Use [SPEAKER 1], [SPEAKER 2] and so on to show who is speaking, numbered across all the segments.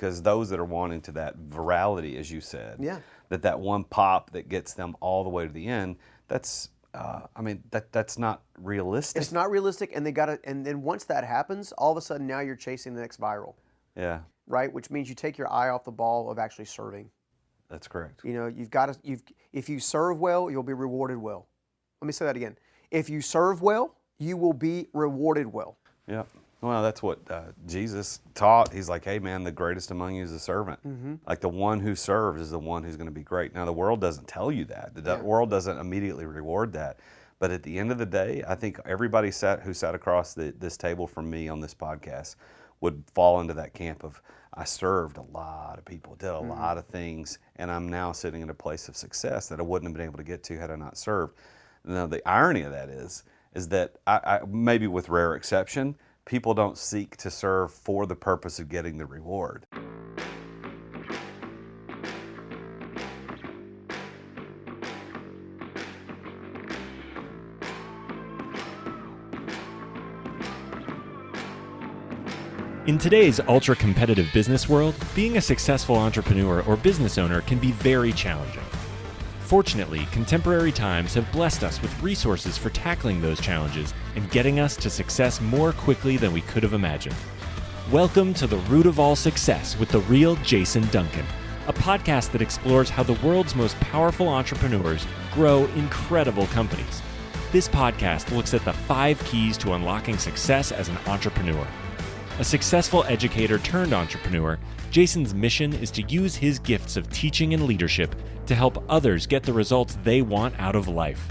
[SPEAKER 1] because those that are wanting to that virality, as you said,
[SPEAKER 2] Yeah.
[SPEAKER 1] that one pop that gets them all the way to the end, that's that's not realistic.
[SPEAKER 2] It's not realistic, and and then once that happens, all of a sudden now you're chasing the next viral,
[SPEAKER 1] Yeah,
[SPEAKER 2] right? Which means you take your eye off the ball of actually serving.
[SPEAKER 1] that's correct.
[SPEAKER 2] You know, if you serve well, you'll be rewarded well. Let me say that again. If you serve well, you will be rewarded well.
[SPEAKER 1] Yeah. Well, that's what Jesus taught. He's like, hey, man, the greatest among you is a servant. Like the one who serves is the one who's going to be great. Now, the world doesn't tell you that. The world doesn't immediately reward that. But at the end of the day, I think everybody who sat across this table from me on this podcast would fall into that camp of, I served a lot of people, did a lot of things, and I'm now sitting in a place of success that I wouldn't have been able to get to had I not served. Now, the irony of that is that I maybe with rare exception, people don't seek to serve for the purpose of getting the reward.
[SPEAKER 3] In today's ultra-competitive business world, being a successful entrepreneur or business owner can be very challenging. Fortunately, contemporary times have blessed us with resources for tackling those challenges and getting us to success more quickly than we could have imagined. Welcome to The Root of All Success with the real Jason Duncan, a podcast that explores how the world's most powerful entrepreneurs grow incredible companies. This podcast looks at the 5 keys to unlocking success as an entrepreneur. A successful educator turned entrepreneur, Jason's mission is to use his gifts of teaching and leadership to help others get the results they want out of life.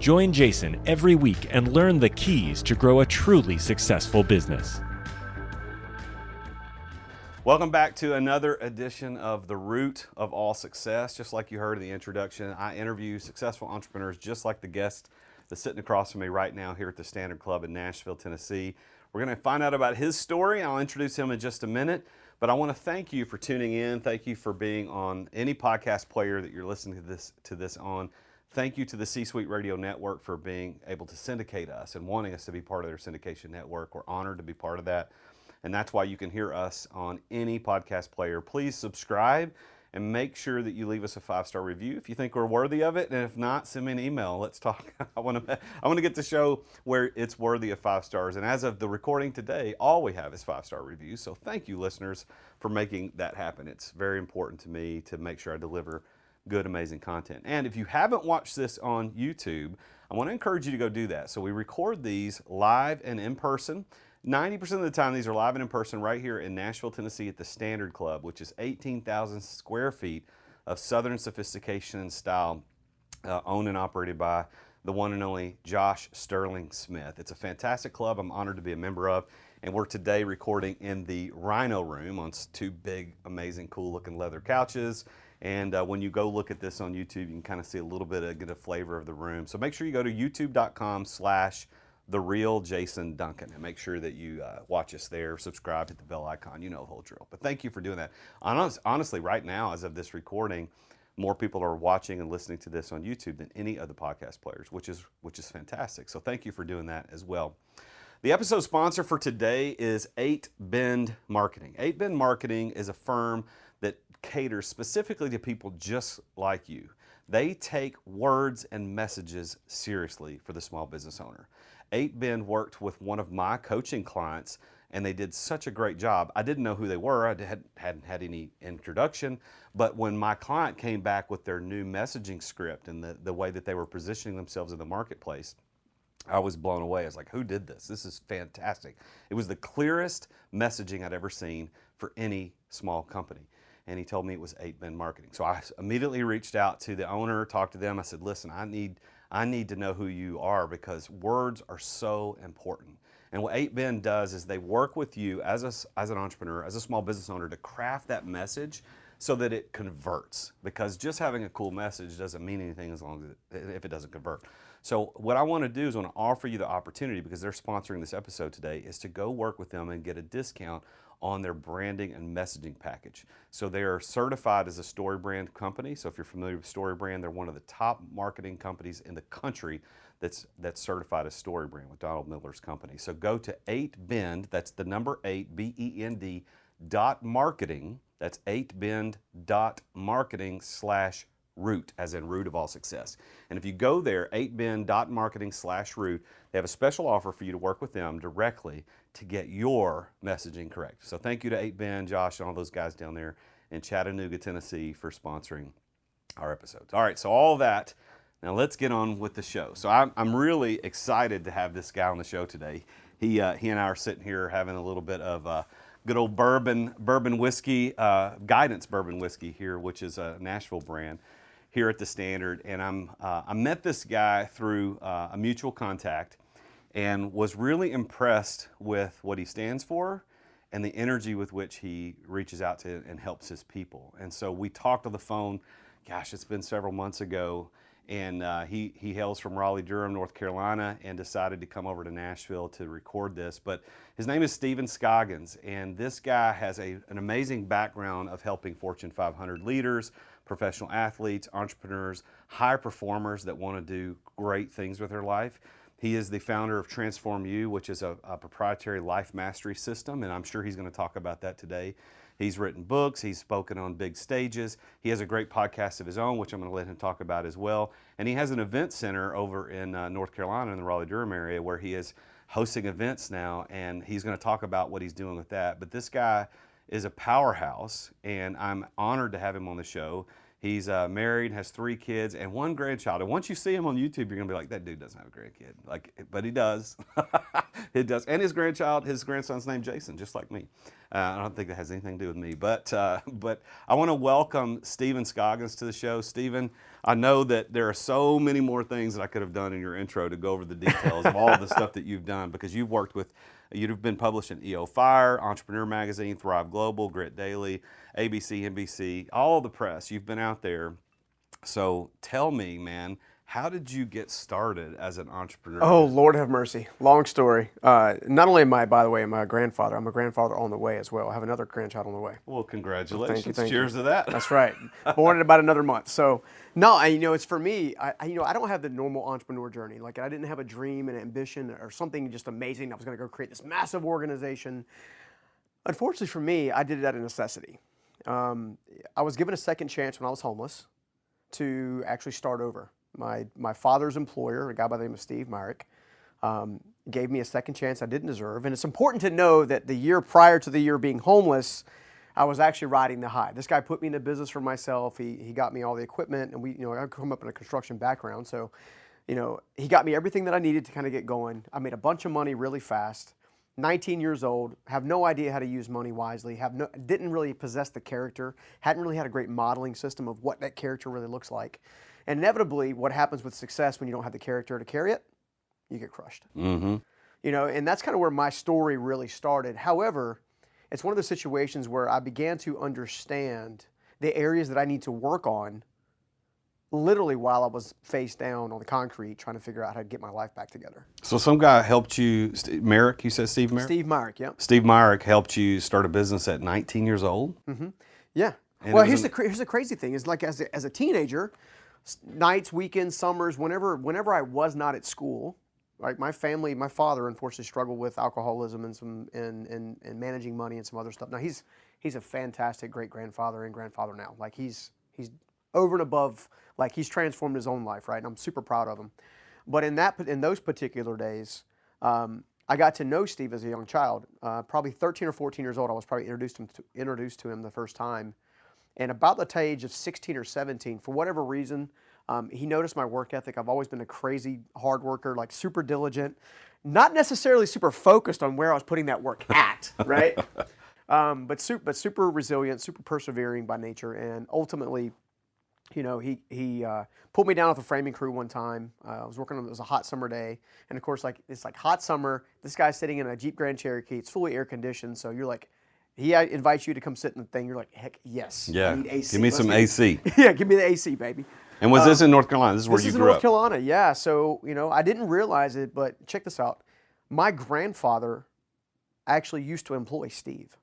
[SPEAKER 3] Join Jason every week and learn the keys to grow a truly successful business.
[SPEAKER 1] Welcome back to another edition of The Root of All Success. Just like you heard in the introduction, I interview successful entrepreneurs just like the guest that's sitting across from me right now here at the Standard Club in Nashville, Tennessee. We're going to find out about his story. I'll introduce him in just a minute. But I want to thank you for tuning in. Thank you for being on any podcast player that you're listening to this on. Thank you to the C-Suite Radio Network for being able to syndicate us and wanting us to be part of their syndication network. We're honored to be part of that. And that's why you can hear us on any podcast player. Please subscribe and make sure that you leave us a 5-star review if you think we're worthy of it. And if not, send me an email. Let's talk. I want to get the show where it's worthy of 5 stars. And as of the recording today, all we have is 5-star reviews. So thank you, listeners, for making that happen. It's very important to me to make sure I deliver good, amazing content. And if you haven't watched this on YouTube, I want to encourage you to go do that. So we record these live and in person. 90% of the time, these are live and in person right here in Nashville, Tennessee at the Standard Club, which is 18,000 square feet of Southern sophistication and style, owned and operated by the one and only Josh Sterling Smith. It's a fantastic club I'm honored to be a member of, and we're today recording in the Rhino Room on 2 big, amazing, cool-looking leather couches. And when you go look at this on YouTube, you can kind of see a little bit get a flavor of the room. So make sure you go to youtube.com/The Real Jason Duncan, and make sure that you watch us there, subscribe, hit the bell icon, you know the whole drill. But thank you for doing that. Honestly, right now, as of this recording, more people are watching and listening to this on YouTube than any other podcast players, which is fantastic. So thank you for doing that as well. The episode sponsor for today is 8 Bend Marketing. 8 Bend Marketing is a firm that caters specifically to people just like you. They take words and messages seriously for the small business owner. 8 Bend worked with one of my coaching clients, and they did such a great job. I didn't know who they were. I hadn't had any introduction, but when my client came back with their new messaging script and the way that they were positioning themselves in the marketplace, I was blown away. I was like, who did this? This is fantastic. It was the clearest messaging I'd ever seen for any small company. And he told me it was 8 Bend Marketing. So I immediately reached out to the owner, talked to them. I said, listen, I need to know who you are because words are so important. And what 8 Bend does is they work with you as an entrepreneur, as a small business owner, to craft that message so that it converts. Because just having a cool message doesn't mean anything if it doesn't convert. So what I want to do is I want to offer you the opportunity, because they're sponsoring this episode today, is to go work with them and get a discount on their branding and messaging package. So they are certified as a StoryBrand company. So if you're familiar with StoryBrand, they're one of the top marketing companies in the country that's certified as StoryBrand with Donald Miller's company. So go to 8Bend, that's the number 8, BEND, .marketing, That's 8bend.marketing/root, as in root of all success. And if you go there, 8bend.marketing/root, they have a special offer for you to work with them directly to get your messaging correct. So thank you to 8bend, Josh, and all those guys down there in Chattanooga, Tennessee for sponsoring our episodes. All right, so all that. Now let's get on with the show. So I'm really excited to have this guy on the show today. He and I are sitting here having a little bit of good old bourbon whiskey, Guidance bourbon whiskey here, which is a Nashville brand here at the Standard. And I met this guy through a mutual contact and was really impressed with what he stands for and the energy with which he reaches out to and helps his people. And so we talked on the phone, gosh, it's been several months ago, and he hails from Raleigh-Durham, North Carolina, and decided to come over to Nashville to record this. But his name is Stephen Scoggins, and this guy has an amazing background of helping Fortune 500 leaders, professional athletes, entrepreneurs, high performers that want to do great things with their life. He is the founder of Transform You, which is a proprietary life mastery system, and I'm sure he's going to talk about that today. He's written books, he's spoken on big stages. He has a great podcast of his own, which I'm going to let him talk about as well. And he has an event center over in North Carolina in the Raleigh-Durham area where he is hosting events now, and he's going to talk about what he's doing with that. But this guy is a powerhouse, and I'm honored to have him on the show. He's married, has 3 kids, and 1 grandchild. And once you see him on YouTube, you're gonna be like, that dude doesn't have a grandkid. But he does. He does. And his grandson's named Jason, just like me. I don't think that has anything to do with me. But I want to welcome Stephen Scoggins to the show. Stephen, I know that there are so many more things that I could have done in your intro to go over the details of all the stuff that you've done, because you've been published in EO Fire, Entrepreneur Magazine, Thrive Global, Grit Daily, ABC, NBC, all the press. You've been out there. So tell me, man, how did you get started as an entrepreneur?
[SPEAKER 2] Oh, Lord have mercy. Long story. Not only am I, by the way, I'm a grandfather. I'm a grandfather on the way as well. I have another grandchild on the way.
[SPEAKER 1] Well, congratulations.
[SPEAKER 2] Thank you.
[SPEAKER 1] Cheers to that.
[SPEAKER 2] That's right. Born in about another month. So, no, it's for me, I don't have the normal entrepreneur journey. Like, I didn't have a dream and ambition or something just amazing. I was going to go create this massive organization. Unfortunately for me, I did it out of necessity. I was given a second chance when I was homeless to actually start over. My father's employer, a guy by the name of Steve Myrick, gave me a second chance I didn't deserve. And it's important to know that the year prior to the year being homeless, I was actually riding the high. This guy put me into business for myself. He got me all the equipment, and I come up in a construction background, so he got me everything that I needed to kind of get going. I made a bunch of money really fast. 19 years old, have no idea how to use money wisely, didn't really possess the character, hadn't really had a great modeling system of what that character really looks like. And inevitably, what happens with success when you don't have the character to carry it, you get crushed.
[SPEAKER 1] Mm-hmm.
[SPEAKER 2] And that's kind of where my story really started. However, it's one of the situations where I began to understand the areas that I need to work on literally while I was face down on the concrete trying to figure out how to get my life back together.
[SPEAKER 1] So some guy helped you, Merrick, you said Steve Merrick?
[SPEAKER 2] Steve Myrick, yeah.
[SPEAKER 1] Steve Myrick helped you start a business at 19 years old?
[SPEAKER 2] Mm-hmm. Yeah.
[SPEAKER 1] And
[SPEAKER 2] well, here's the crazy thing is, like, as a teenager, nights, weekends, summers, whenever I was not at school, like my father unfortunately struggled with alcoholism and managing money and some other stuff. Now he's a fantastic great grandfather and grandfather now. Like he's over and above, like he's transformed his own life, right? And I'm super proud of him. But in those particular days, I got to know Steve as a young child. Probably 13 or 14 years old, I was probably introduced to him the first time. And about the age of 16 or 17, for whatever reason, he noticed my work ethic. I've always been a crazy hard worker, like super diligent, not necessarily super focused on where I was putting that work at, right? But super resilient, super persevering by nature. And ultimately, he pulled me down with a framing crew one time. I was working on, it was a hot summer day. And of course, it's like hot summer. This guy's sitting in a Jeep Grand Cherokee. It's fully air conditioned. So you're like, he invites you to come sit in the thing. You're like, heck yes.
[SPEAKER 1] Yeah.
[SPEAKER 2] I need AC.
[SPEAKER 1] Give me some AC.
[SPEAKER 2] Yeah, give me the AC, baby.
[SPEAKER 1] And was this in North Carolina? This is where you grew up?
[SPEAKER 2] This is in North Carolina, yeah. So, I didn't realize it, but check this out. My grandfather actually used to employ Steve,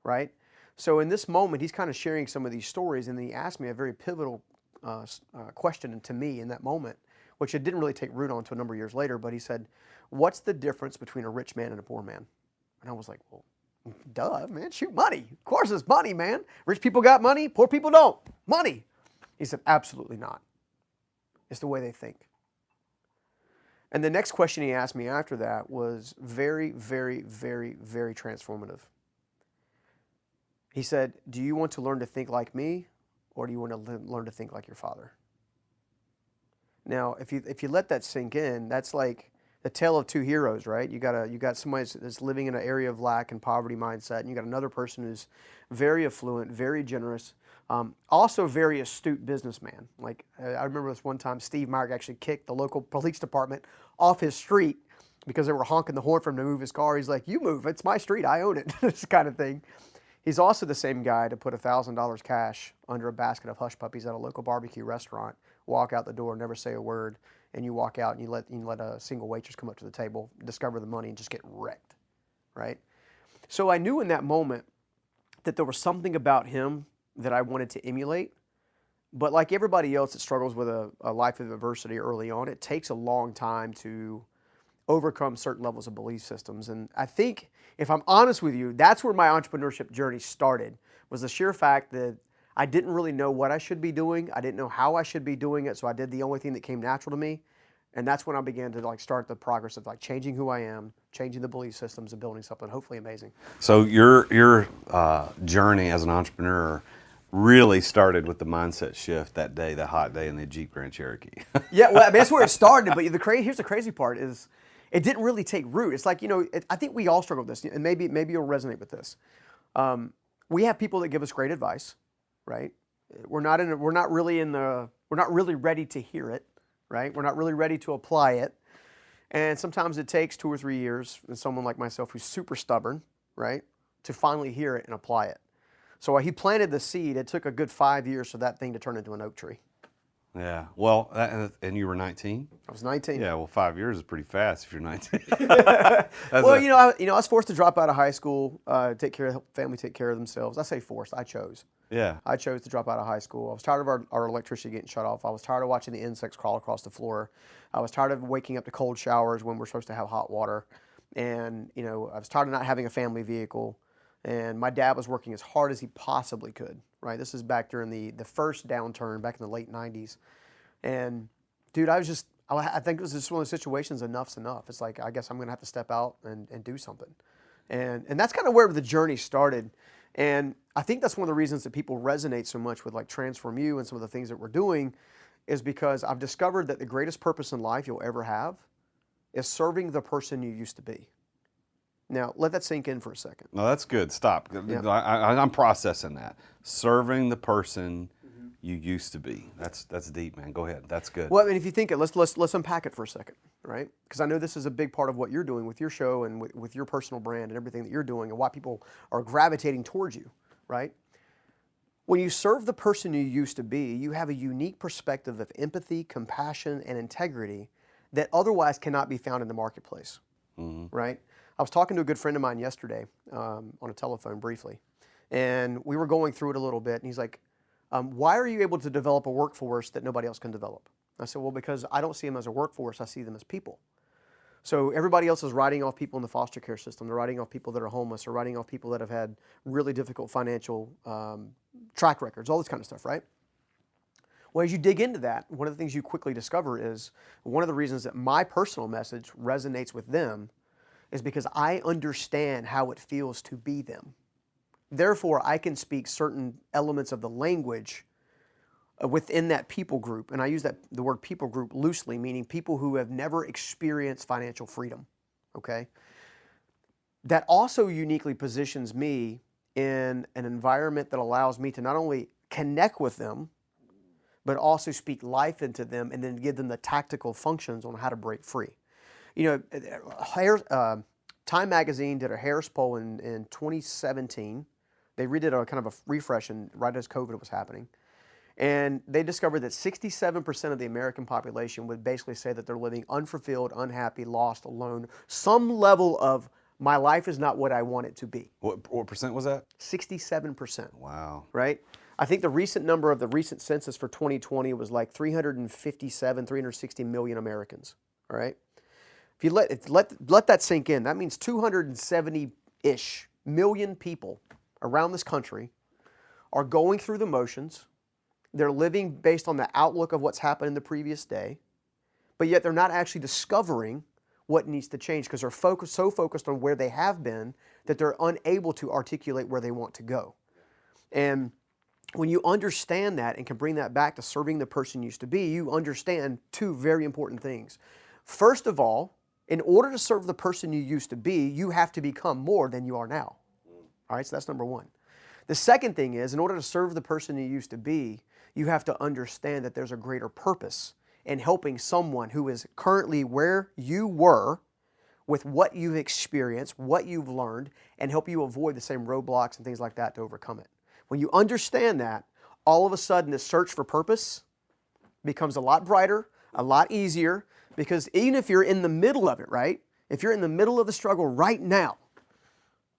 [SPEAKER 2] right? So in this moment, he's kind of sharing some of these stories, and then he asked me a very pivotal question to me in that moment, which it didn't really take root on until a number of years later, but he said, what's the difference between a rich man and a poor man? And I was like, well, Duh, man, shoot, money. Of course it's money, man. Rich people got money, poor people don't. Money. He said, absolutely not. It's the way they think. And the next question he asked me after that was very, very, very, very transformative. He said, do you want to learn to think like me, or do you want to learn to think like your father? Now, if you let that sink in, that's like the tale of two heroes, right? You got somebody that's living in an area of lack and poverty mindset, and you got another person who's very affluent, very generous, also very astute businessman. Like I remember this one time, Steve Meyer actually kicked the local police department off his street because they were honking the horn for him to move his car. He's like, "You move, it's my street, I own it." This kind of thing. He's also the same guy to put $1,000 cash under a basket of hush puppies at a local barbecue restaurant, walk out the door, never say a word, and you walk out and you let a single waitress come up to the table, discover the money, and just get wrecked, right? So I knew in that moment that there was something about him that I wanted to emulate. But like everybody else that struggles with a life of adversity early on, it takes a long time to overcome certain levels of belief systems. And I think, if I'm honest with you, that's where my entrepreneurship journey started, was the sheer fact that I didn't really know what I should be doing. I didn't know how I should be doing it, so I did the only thing that came natural to me. And that's when I began to like start the progress of like changing who I am, changing the belief systems, and building something hopefully amazing.
[SPEAKER 1] So your journey as an entrepreneur really started with the mindset shift that day, the hot day in the Jeep Grand Cherokee.
[SPEAKER 2] Yeah, well, I mean, that's where it started. But here's the crazy part is it didn't really take root. It's like, I think we all struggle with this, and maybe you'll resonate with this. We have people that give us great advice, right? We're not really ready to hear it, right? We're not really ready to apply it. And sometimes it takes 2 or 3 years, and someone like myself who's super stubborn, right, to finally hear it and apply it. So while he planted the seed, it took a good 5 years for that thing to turn into an oak tree.
[SPEAKER 1] Yeah. Well, and you were 19?
[SPEAKER 2] I was 19.
[SPEAKER 1] Yeah. Well, 5 years is pretty fast if you're 19.
[SPEAKER 2] Well, I was forced to drop out of high school, help family take care of themselves. I say forced. I chose.
[SPEAKER 1] Yeah.
[SPEAKER 2] I chose to drop out of high school. I was tired of our electricity getting shut off. I was tired of watching the insects crawl across the floor. I was tired of waking up to cold showers when we're supposed to have hot water. And, I was tired of not having a family vehicle. And my dad was working as hard as he possibly could, right? This is back during the first downturn back in the late 90s. And, dude, I think it was just one of those situations, enough's enough. It's like, I guess I'm going to have to step out and do something. And that's kind of where the journey started. And I think that's one of the reasons that people resonate so much with like Transform You and some of the things that we're doing is because I've discovered that the greatest purpose in life you'll ever have is serving the person you used to be. Now, let that sink in for a second.
[SPEAKER 1] No, that's good. Stop.
[SPEAKER 2] Yeah.
[SPEAKER 1] I'm processing that. Serving the person you used to be. That's deep, man. Go ahead. That's good.
[SPEAKER 2] Well, I mean, if you think it, let's unpack it for a second, right? Because I know this is a big part of what you're doing with your show and with your personal brand and everything that you're doing and why people are gravitating towards you, right? When you serve the person you used to be, you have a unique perspective of empathy, compassion, and integrity that otherwise cannot be found in the marketplace, right? I was talking to a good friend of mine yesterday on a telephone briefly, and we were going through it a little bit, and he's like, why are you able to develop a workforce that nobody else can develop? I said, well, because I don't see them as a workforce, I see them as people. So everybody else is writing off people in the foster care system. They're writing off people that are homeless. They're writing off people that have had really difficult financial track records, all this kind of stuff, right? Well, as you dig into that, one of the things you quickly discover is one of the reasons that my personal message resonates with them is because I understand how it feels to be them. Therefore, I can speak certain elements of the language within that people group. And I use the word people group loosely, meaning people who have never experienced financial freedom, okay? That also uniquely positions me in an environment that allows me to not only connect with them, but also speak life into them and then give them the tactical functions on how to break free. Time Magazine did a Harris poll in 2017. They redid a kind of a refresh right as COVID was happening. And they discovered that 67% of the American population would basically say that they're living unfulfilled, unhappy, lost, alone. Some level of, my life is not what I want it to be.
[SPEAKER 1] What percent was that?
[SPEAKER 2] 67%.
[SPEAKER 1] Wow.
[SPEAKER 2] Right? I think the recent number of the recent census for 2020 was like 360 million Americans. All right? If you let that sink in, that means 270-ish million people around this country are going through the motions. They're living based on the outlook of what's happened in the previous day, but yet they're not actually discovering what needs to change because they're so focused on where they have been that they're unable to articulate where they want to go. And when you understand that and can bring that back to serving the person you used to be, you understand two very important things. First of all, in order to serve the person you used to be, you have to become more than you are now. All right, so that's number one. The second thing is, in order to serve the person you used to be, you have to understand that there's a greater purpose in helping someone who is currently where you were with what you've experienced, what you've learned, and help you avoid the same roadblocks and things like that to overcome it. When you understand that, all of a sudden the search for purpose becomes a lot brighter, a lot easier, because even if you're in the middle of it, right? If you're in the middle of the struggle right now,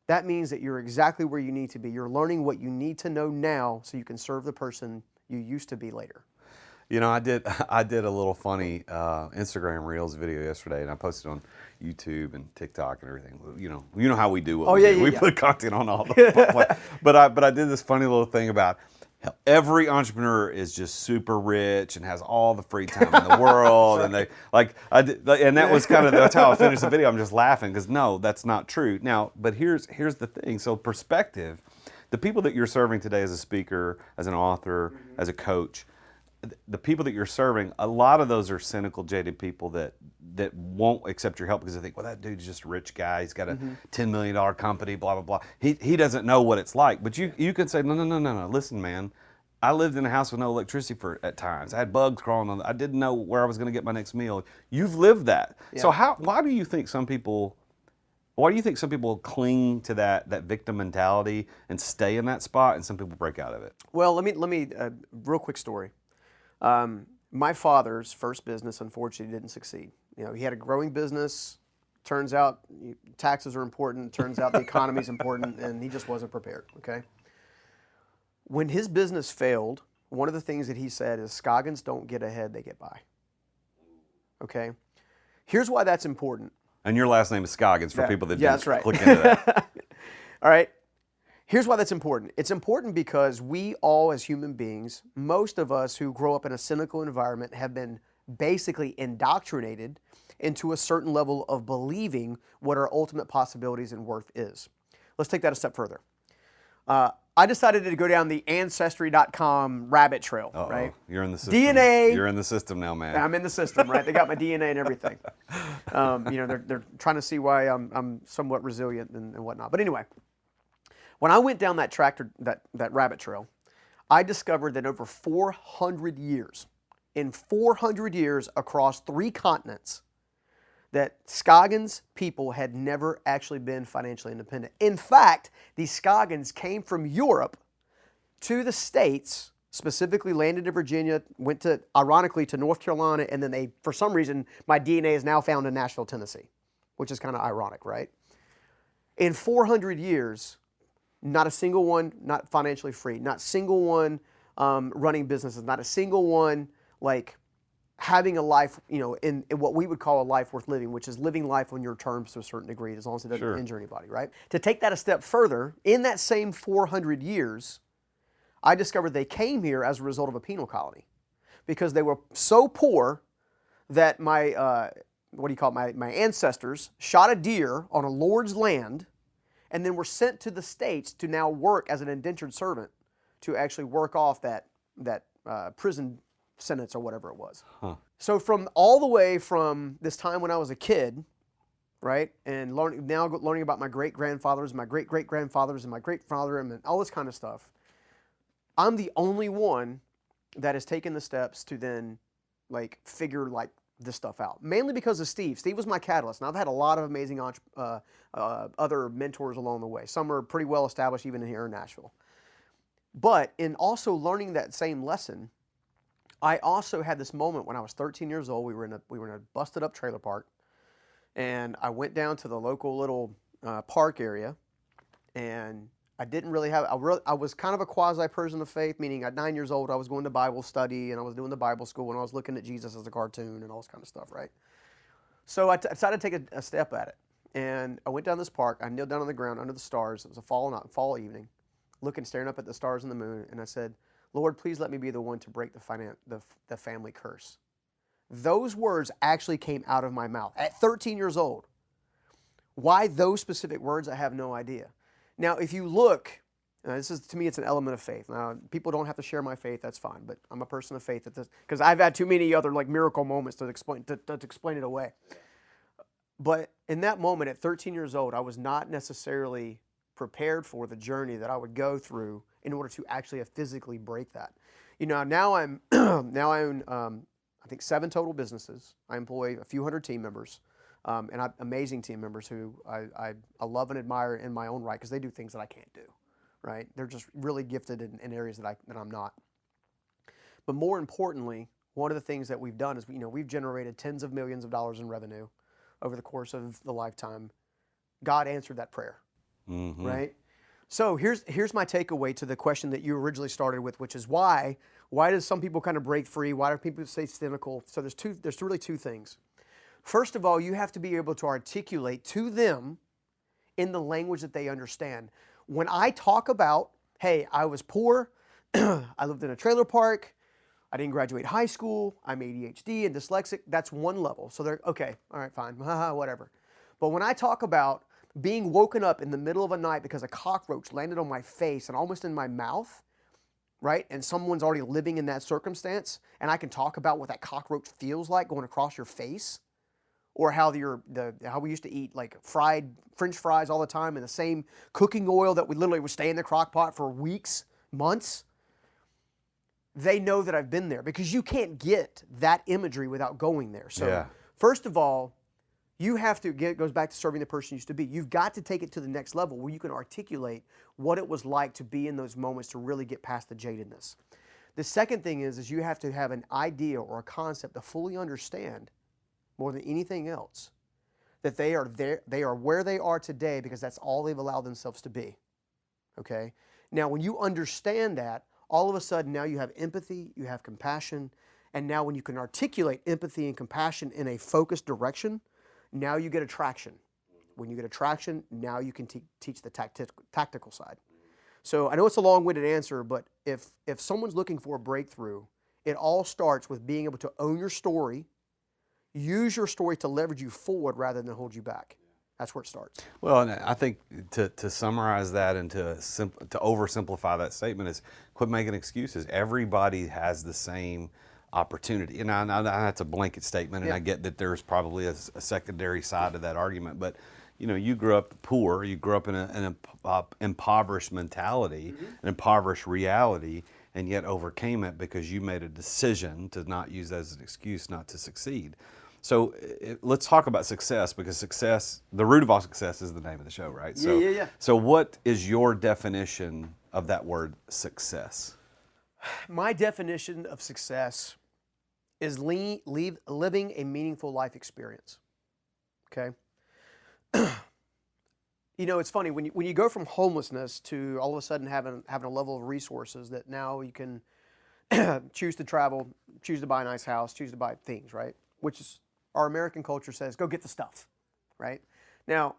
[SPEAKER 2] that means that you're exactly where you need to be. You're learning what you need to know now so you can serve the person you used to be later.
[SPEAKER 1] You know, I did a little funny Instagram Reels video yesterday, and I posted on YouTube and TikTok and everything. You know how we do what we do. We put content on all the but I did this funny little thing about how every entrepreneur is just super rich and has all the free time in the world, and they and that was that's how I finished the video. I'm just laughing because no, that's not true. Now, but here's the thing. So perspective, the people that you're serving today as a speaker, as an author, as a coach, the people that you're serving, a lot of those are cynical, jaded people that won't accept your help because they think, well, that dude's just a rich guy. He's got a $10 million company, blah, blah, blah. He doesn't know what it's like. But you can say, no. Listen, man, I lived in a house with no electricity at times. I had bugs crawling on. I didn't know where I was going to get my next meal. You've lived that. Yeah. So why do you think some people cling to that victim mentality and stay in that spot, and some people break out of it?
[SPEAKER 2] Well, let me real quick story. My father's first business, unfortunately, didn't succeed. You know, he had a growing business. Turns out taxes are important. Turns out the economy is important, and he just wasn't prepared. Okay. When his business failed, one of the things that he said is, "Scoggins don't get ahead; they get by." Okay. Here's why that's important.
[SPEAKER 1] And your last name is Scoggins for people that didn't click into that.
[SPEAKER 2] All right. Here's why that's important. It's important because we all as human beings, most of us who grow up in a cynical environment have been basically indoctrinated into a certain level of believing what our ultimate possibilities and worth is. Let's take that a step further. I decided to go down the Ancestry.com rabbit trail, right?
[SPEAKER 1] You're in the system.
[SPEAKER 2] DNA.
[SPEAKER 1] You're in the system now, man.
[SPEAKER 2] I'm in the system, right? They got my DNA and everything. They're trying to see why I'm somewhat resilient and whatnot. But anyway, when I went down that rabbit trail, I discovered that over 400 years, in 400 years across 3 continents, that Scoggins people had never actually been financially independent. In fact, these Scoggins came from Europe to the States, specifically landed in Virginia, went ironically to North Carolina, and then for some reason, my DNA is now found in Nashville, Tennessee, which is kind of ironic, right? In 400 years, not a single one not financially free, not a single one running businesses, not a single one having a life, in what we would call a life worth living, which is living life on your terms to a certain degree, as long as it doesn't injure anybody, right? To take that a step further, in that same 400 years, I discovered they came here as a result of a penal colony because they were so poor that my ancestors shot a deer on a lord's land and then were sent to the States to now work as an indentured servant to actually work off that prison sentence or whatever it was. Huh. So from all the way from this time when I was a kid, right, and learning about my great-grandfathers, my great-great-grandfathers, and my great-father, and all this kind of stuff, I'm the only one that has taken the steps to then figure this stuff out. Mainly because of Steve. Steve was my catalyst, and I've had a lot of amazing other mentors along the way. Some are pretty well established even here in Nashville. But in also learning that same lesson, I also had this moment when I was 13 years old. We were in a busted up trailer park, and I went down to the local little park area, and I didn't really have. I was kind of a quasi person of faith, meaning at 9 years old I was going to Bible study and I was doing the Bible school and I was looking at Jesus as a cartoon and all this kind of stuff, right? So I decided to take a step at it, And I went down this park. I kneeled down on the ground under the stars. It was a fall evening, staring up at the stars and the moon. And I said, Lord, please let me be the one to break the family curse. Those words actually came out of my mouth at 13 years old. Why those specific words, I have no idea. Now, if you look, to me, it's an element of faith. Now, people don't have to share my faith, that's fine, but I'm a person of faith because I've had too many other like miracle moments to explain it away. But in that moment at 13 years old, I was not necessarily prepared for the journey that I would go through in order to actually physically break that. Now I own I think 7 total businesses. I employ a few hundred team members. And amazing team members who I love and admire in my own right because they do things that I can't do, right? They're just really gifted in areas that I'm not. But more importantly, one of the things that we've done is we've generated tens of millions of dollars in revenue over the course of the lifetime. God answered that prayer, right? So here's my takeaway to the question that you originally started with, which is why does some people kind of break free? Why do people stay cynical? So there's really two things. First of all, you have to be able to articulate to them in the language that they understand. When I talk about, hey, I was poor, I lived in a trailer park, I didn't graduate high school, I'm ADHD and dyslexic, that's one level. So they're, okay, all right, fine, whatever. But when I talk about being woken up in the middle of a night because a cockroach landed on my face and almost in my mouth, right? And someone's already living in that circumstance, and I can talk about what that cockroach feels like going across your face, or how we used to eat like fried French fries all the time in the same cooking oil that we literally would stay in the crock pot for weeks, months. They know that I've been there because you can't get that imagery without going there. So First of all, you have to it goes back to serving the person you used to be. You've got to take it to the next level where you can articulate what it was like to be in those moments to really get past the jadedness. The second thing is you have to have an idea or a concept to fully understand more than anything else, that they are where they are today because that's all they've allowed themselves to be, okay? Now, when you understand that, all of a sudden now you have empathy, you have compassion, and now when you can articulate empathy and compassion in a focused direction, now you get attraction. When you get attraction, now you can teach the tactical side. So I know it's a long-winded answer, but if someone's looking for a breakthrough, it all starts with being able to own your story, use your story to leverage you forward rather than hold you back. That's where it starts.
[SPEAKER 1] Well, and I think to summarize that and to oversimplify that statement is quit making excuses. Everybody has the same opportunity. And I know that's a blanket statement, and I get that there's probably a secondary side to that argument. But you grew up poor. You grew up in an impoverished mentality, an impoverished reality, and yet overcame it because you made a decision to not use that as an excuse not to succeed. So let's talk about success, because success, the root of all success, is the name of the show, right? So,
[SPEAKER 2] yeah.
[SPEAKER 1] So what is your definition of that word success?
[SPEAKER 2] My definition of success is living a meaningful life experience, okay? It's funny, when you go from homelessness to all of a sudden having a level of resources that now you can choose to travel, choose to buy a nice house, choose to buy things, right? Which is, our American culture says, go get the stuff, right? Now,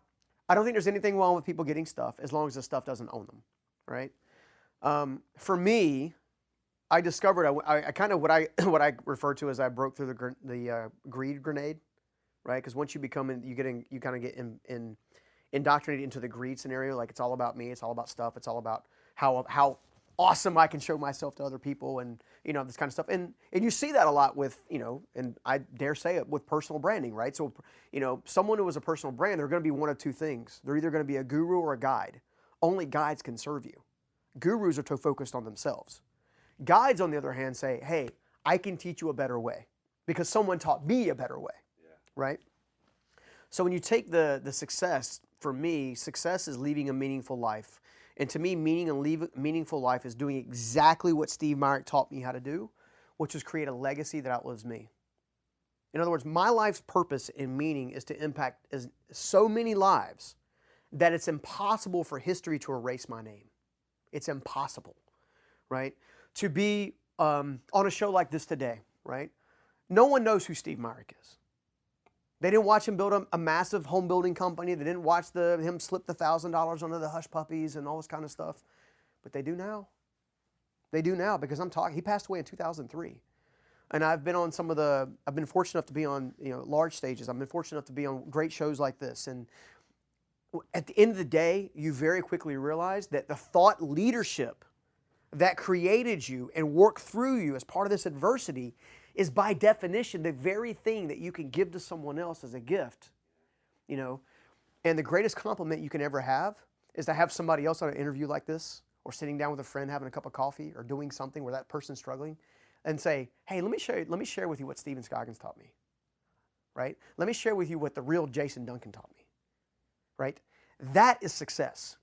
[SPEAKER 2] I don't think there's anything wrong with people getting stuff as long as the stuff doesn't own them, right? For me, I discovered I kind of what I refer to as I broke through the greed grenade, right? Because once you you kind of get indoctrinated into the greed scenario, like it's all about me, it's all about stuff, it's all about how awesome I can show myself to other people, and this kind of stuff. And you see that a lot with and I dare say it, with personal branding, right? So someone who is a personal brand, they're going to be one of two things. They're either going to be a guru or a guide. Only guides can serve you. Gurus are too focused on themselves. Guides, on the other hand, say, hey, I can teach you a better way because someone taught me a better way, right? So when you take the success, for me, success is leading a meaningful life. And to me, meaningful life is doing exactly what Steve Myrick taught me how to do, which is create a legacy that outlives me. In other words, my life's purpose and meaning is to impact so many lives that it's impossible for history to erase my name. It's impossible, right? To be on a show like this today, right? No one knows who Steve Myrick is. They didn't watch him build a massive home building company. They didn't watch him slip the $1,000 under the hush puppies and all this kind of stuff. But they do now. They do now because he passed away in 2003. And I've been fortunate enough to be on large stages. I've been fortunate enough to be on great shows like this. And at the end of the day, you very quickly realize that the thought leadership that created you and worked through you as part of this adversity is by definition the very thing that you can give to someone else as a gift. And the greatest compliment you can ever have is to have somebody else on an interview like this, or sitting down with a friend having a cup of coffee, or doing something where that person's struggling, and say, hey, let me share with you what Stephen Scoggins taught me, right? Let me share with you what the real Jason Duncan taught me, right? That is success.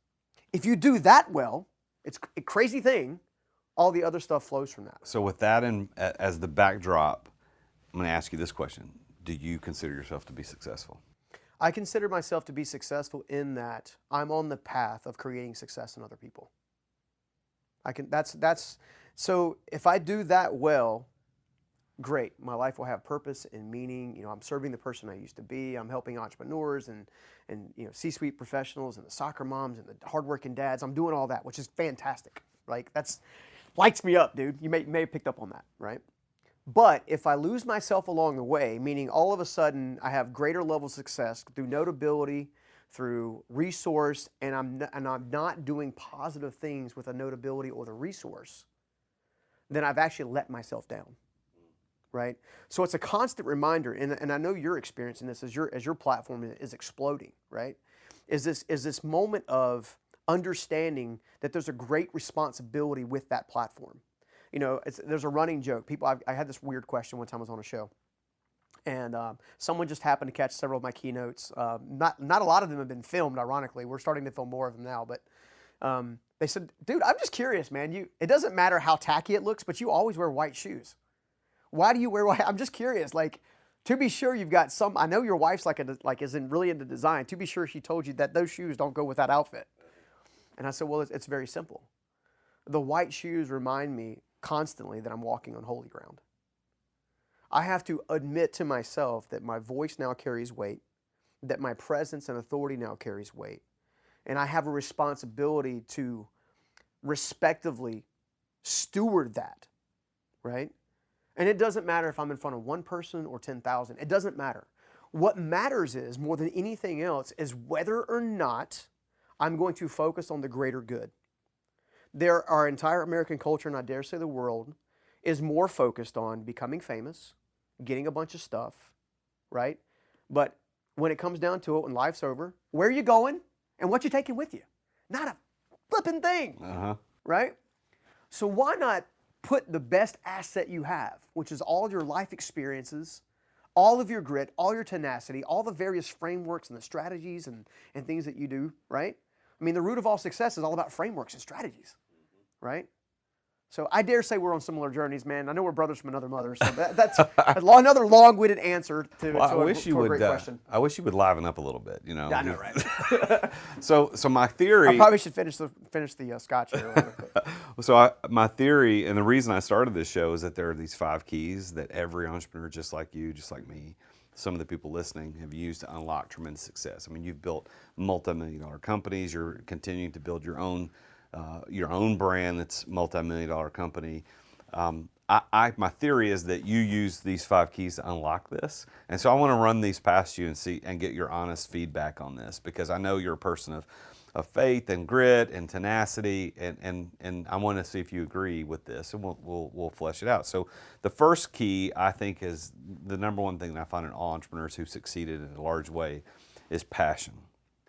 [SPEAKER 2] If you do that well, it's a crazy thing, all the other stuff flows from that.
[SPEAKER 1] So with that as the backdrop, I'm going to ask you this question. Do you consider yourself to be successful?
[SPEAKER 2] I consider myself to be successful in that I'm on the path of creating success in other people. So if I do that well, great. My life will have purpose and meaning. I'm serving the person I used to be. I'm helping entrepreneurs and C-suite professionals and the soccer moms and the hardworking dads. I'm doing all that, which is fantastic. That's lights me up, dude. You may have picked up on that, right? But if I lose myself along the way, meaning all of a sudden I have greater level of success through notability, through resource, and I'm not doing positive things with the notability or the resource, then I've actually let myself down, right? So it's a constant reminder, and I know you're experiencing this as your platform is exploding, right? Is this moment of understanding that there's a great responsibility with that platform. There's a running joke. I had this weird question one time I was on a show, and someone just happened to catch several of my keynotes. Not a lot of them have been filmed, ironically. We're starting to film more of them now, but they said, dude, I'm just curious, man. It doesn't matter how tacky it looks, but you always wear white shoes. Why do you wear white? I'm just curious. To be sure, you've got some. I know your wife's really into design. To be sure, she told you that those shoes don't go with that outfit. And I said, well, it's very simple. The white shoes remind me constantly that I'm walking on holy ground. I have to admit to myself that my voice now carries weight, that my presence and authority now carries weight, and I have a responsibility to respectively steward that, right? And it doesn't matter if I'm in front of one person or 10,000. It doesn't matter. What matters is, more than anything else, is whether or not I'm going to focus on the greater good. Our entire American culture, and I dare say the world, is more focused on becoming famous, getting a bunch of stuff, right? But when it comes down to it, when life's over, where are you going and what you taking with you? Not a flipping thing, right? So why not put the best asset you have, which is all of your life experiences, all of your grit, all your tenacity, all the various frameworks and the strategies and things that you do, right? I mean, the root of all success is all about frameworks and strategies, right? So I dare say we're on similar journeys, man. I know we're brothers from another mother, so that's another long-winded answer to a great question.
[SPEAKER 1] I wish you would liven up a little bit,
[SPEAKER 2] Yeah, I know, right?
[SPEAKER 1] So my theory.
[SPEAKER 2] I probably should finish the scotch here.
[SPEAKER 1] My theory, and the reason I started this show, is that there are these 5 keys that every entrepreneur, just like you, just like me, some of the people listening, have used to unlock tremendous success. I mean, you've built multi-million-dollar companies. You're continuing to build your own brand that's multi-million-dollar company. My theory is that you use these 5 keys to unlock this, and so I want to run these past you and get your honest feedback on this, because I know you're a person of faith and grit and tenacity, and I want to see if you agree with this, and we'll flesh it out. So the first key, I think, is the number one thing that I find in all entrepreneurs who succeeded in a large way is passion.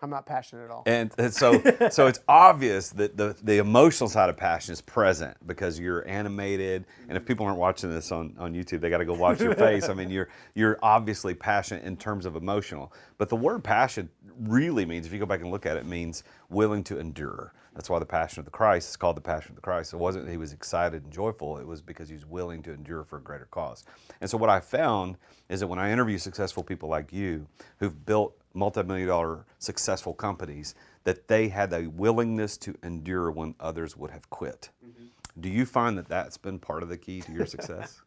[SPEAKER 2] I'm not passionate at all.
[SPEAKER 1] And so it's obvious that the emotional side of passion is present because you're animated. And if people aren't watching this on YouTube, they got to go watch your face. I mean, you're obviously passionate in terms of emotional. But the word passion really means, if you go back and look at it, means willing to endure. That's why the Passion of the Christ is called the Passion of the Christ. It wasn't that he was excited and joyful. It was because he was willing to endure for a greater cause. And so what I found is that when I interview successful people like you who've built multi-million-dollar successful companies, that they had a willingness to endure when others would have quit. Mm-hmm. Do you find that that's been part of the key to your success?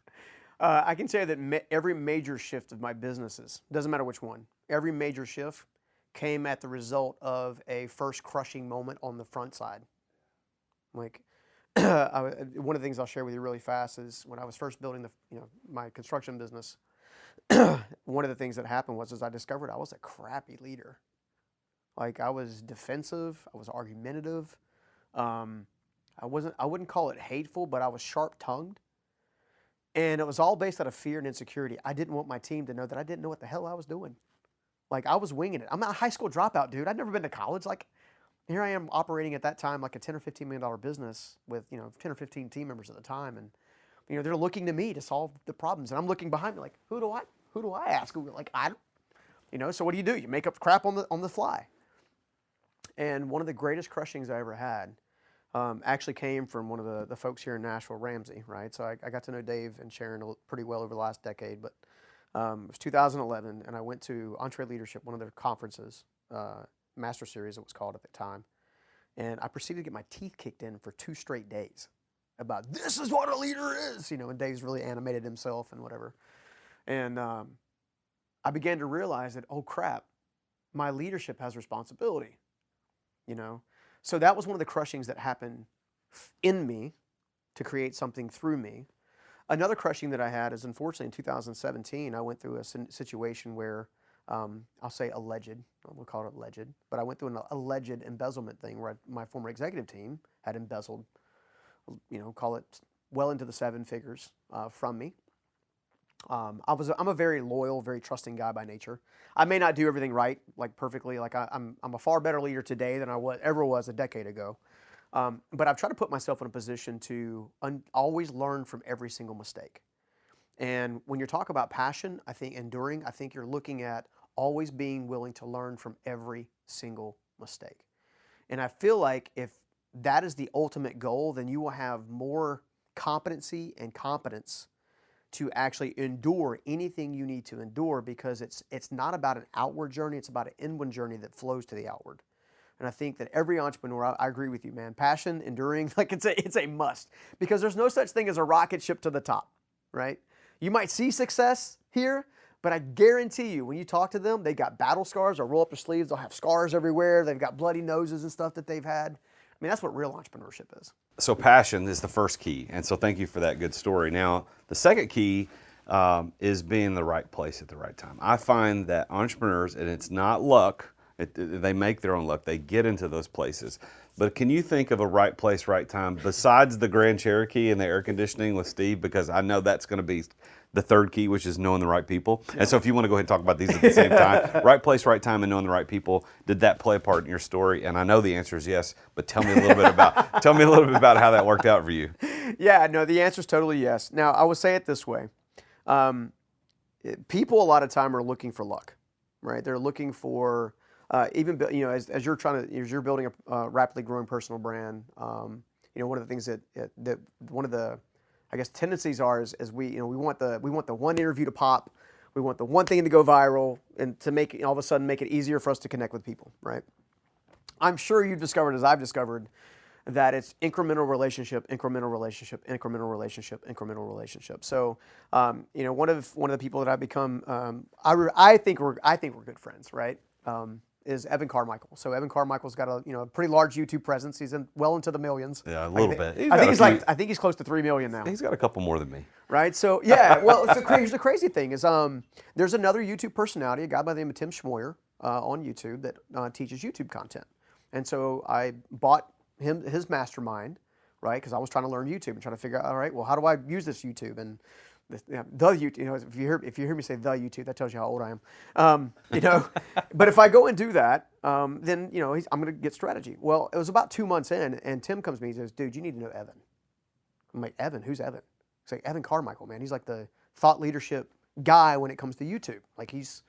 [SPEAKER 2] I can tell you that every major shift of my businesses, doesn't matter which one, every major shift came at the result of a first crushing moment on the front side. Like, one of the things I'll share with you really fast is when I was first building my construction business, one of the things that happened was I discovered I was a crappy leader. Like, I was defensive, I was argumentative. I wouldn't call it hateful, but I was sharp-tongued. And it was all based out of fear and insecurity. I didn't want my team to know that I didn't know what the hell I was doing. Like, I was winging it. I'm a high school dropout, dude. I'd never been to college. Like, here I am operating at that time like a $10 or $15 million business with, 10 or 15 team members at the time. And, they're looking to me to solve the problems. And I'm looking behind me like, who do I ask? Like, so what do? You make up crap on the fly. And one of the greatest crushings I ever had actually came from one of the folks here in Nashville, Ramsey, right? So I got to know Dave and Sharon pretty well over the last decade, but it was 2011, and I went to EntreLeadership, one of their conferences, Master Series it was called at the time, and I proceeded to get my teeth kicked in for 2 straight days about this is what a leader is, and Dave's really animated himself and whatever. And I began to realize that, oh crap, my leadership has responsibility, So that was one of the crushings that happened in me to create something through me. Another crushing that I had is, unfortunately, in 2017, I went through a situation where, I'll say alleged, we'll call it alleged, but I went through an alleged embezzlement thing where my former executive team had embezzled, call it well into the 7 figures from me. I'm a very loyal, very trusting guy by nature. I may not do everything right, like perfectly. Like I'm a far better leader today than I ever was a decade ago. But I've tried to put myself in a position to always learn from every single mistake. And when you're talking about passion, I think enduring, I think you're looking at always being willing to learn from every single mistake. And I feel like if that is the ultimate goal, then you will have more competency and competence to actually endure anything you need to endure, because it's not about an outward journey, it's about an inward journey that flows to the outward. And I think that every entrepreneur, I agree with you, man, passion, enduring, like it's a must, because there's no such thing as a rocket ship to the top, right? You might see success here, but I guarantee you, when you talk to them, they got battle scars. They'll roll up their sleeves. They'll have scars everywhere. They've got bloody noses and stuff that they've had. I mean, that's what real entrepreneurship is.
[SPEAKER 1] So passion is the first key, and so thank you for that good story. Now, the second key is being in the right place at the right time. I find that entrepreneurs, and it's not luck, they make their own luck. They get into those places. But can you think of a right place, right time, besides the Grand Cherokee and the air conditioning with Steve? Because I know that's going to be the third key, which is knowing the right people. Yeah. And so if you want to go ahead and talk about these at the same time, right place, right time, and knowing the right people, did that play a part in your story? And I know the answer is yes, but tell me a little bit about how that worked out for you.
[SPEAKER 2] Yeah, no, the answer is totally yes. Now, I would say it this way. People a lot of time are looking for luck, right? They're looking for as you're building a rapidly growing personal brand, one of the things that one of the, I guess, tendencies are is we want the one interview to pop, we want the one thing to go viral, and to make it, all of a sudden make it easier for us to connect with people, right? I'm sure you've discovered, as I've discovered, that it's incremental relationship, incremental relationship, incremental relationship, incremental relationship. So, one of the people that I've become, I think we're good friends, right? Is Evan Carmichael. So Evan Carmichael's got a pretty large YouTube presence. He's well into the millions.
[SPEAKER 1] Yeah, a little bit.
[SPEAKER 2] I think he's close to 3 million now.
[SPEAKER 1] He's got a couple more than me.
[SPEAKER 2] Right. So yeah. Well, here's the crazy thing is there's another YouTube personality, a guy by the name of Tim Schmoyer on YouTube that teaches YouTube content, and so I bought his mastermind, right? Because I was trying to learn YouTube and trying to figure out, all right, well, how do I use this YouTube and the YouTube, if you hear me say the YouTube, that tells you how old I am. But if I go and do that, then I'm going to get strategy. Well, it was about 2 months in, and Tim comes to me and says, "Dude, you need to know Evan." I'm like, "Evan? Who's Evan?" He's like, "Evan Carmichael, man. He's like the thought leadership guy when it comes to YouTube. Like he's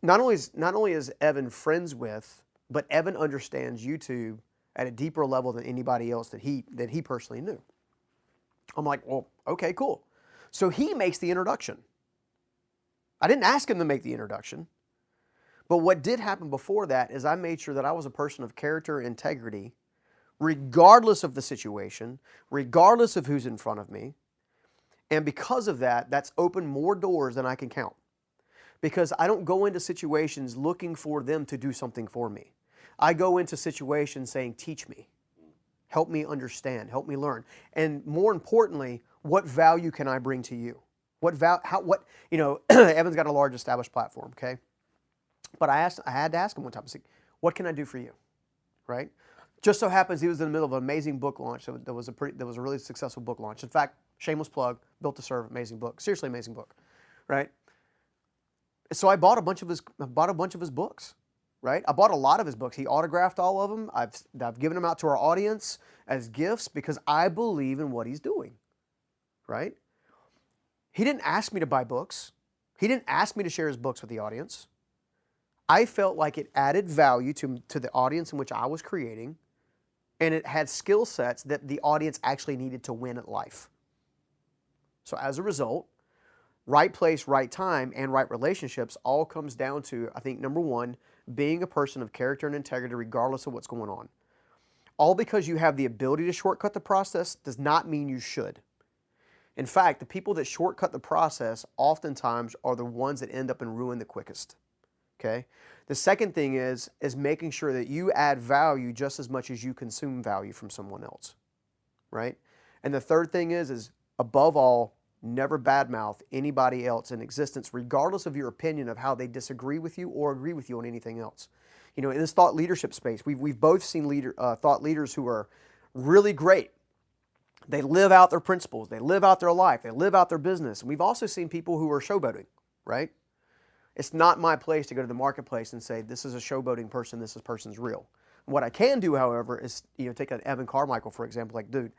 [SPEAKER 2] not only is Evan friends with, but Evan understands YouTube at a deeper level than anybody else that he personally knew." I'm like, "Well, okay, cool." So he makes the introduction. I didn't ask him to make the introduction, but what did happen before that is I made sure that I was a person of character and integrity, regardless of the situation, regardless of who's in front of me. And because of that, that's opened more doors than I can count. Because I don't go into situations looking for them to do something for me. I go into situations saying, teach me, help me understand, help me learn. And more importantly, what value can I bring to you? Evan's got a large established platform, okay? But I had to ask him one time, I said, what can I do for you, right? Just so happens he was in the middle of an amazing book launch. That was a really successful book launch. In fact, shameless plug, Built to Serve, amazing book, seriously amazing book, right? So I bought a bunch of his books, right? I bought a lot of his books. He autographed all of them. I've given them out to our audience as gifts because I believe in what he's doing, right? He didn't ask me to buy books. He didn't ask me to share his books with the audience. I felt like it added value to the audience in which I was creating, and it had skill sets that the audience actually needed to win at life. So as a result, right place, right time, and right relationships all comes down to, I think, number one, being a person of character and integrity regardless of what's going on. All because you have the ability to shortcut the process does not mean you should. In fact, the people that shortcut the process oftentimes are the ones that end up and ruin the quickest. Okay? The second thing is making sure that you add value just as much as you consume value from someone else. Right? And the third thing is above all, never badmouth anybody else in existence, regardless of your opinion of how they disagree with you or agree with you on anything else. You know, in this thought leadership space, we've both seen thought leaders who are really great. They live out their principles. They live out their life. They live out their business. And we've also seen people who are showboating, right? It's not my place to go to the marketplace and say, this is a showboating person, this person's real. What I can do, however, is take an Evan Carmichael, for example, like, dude,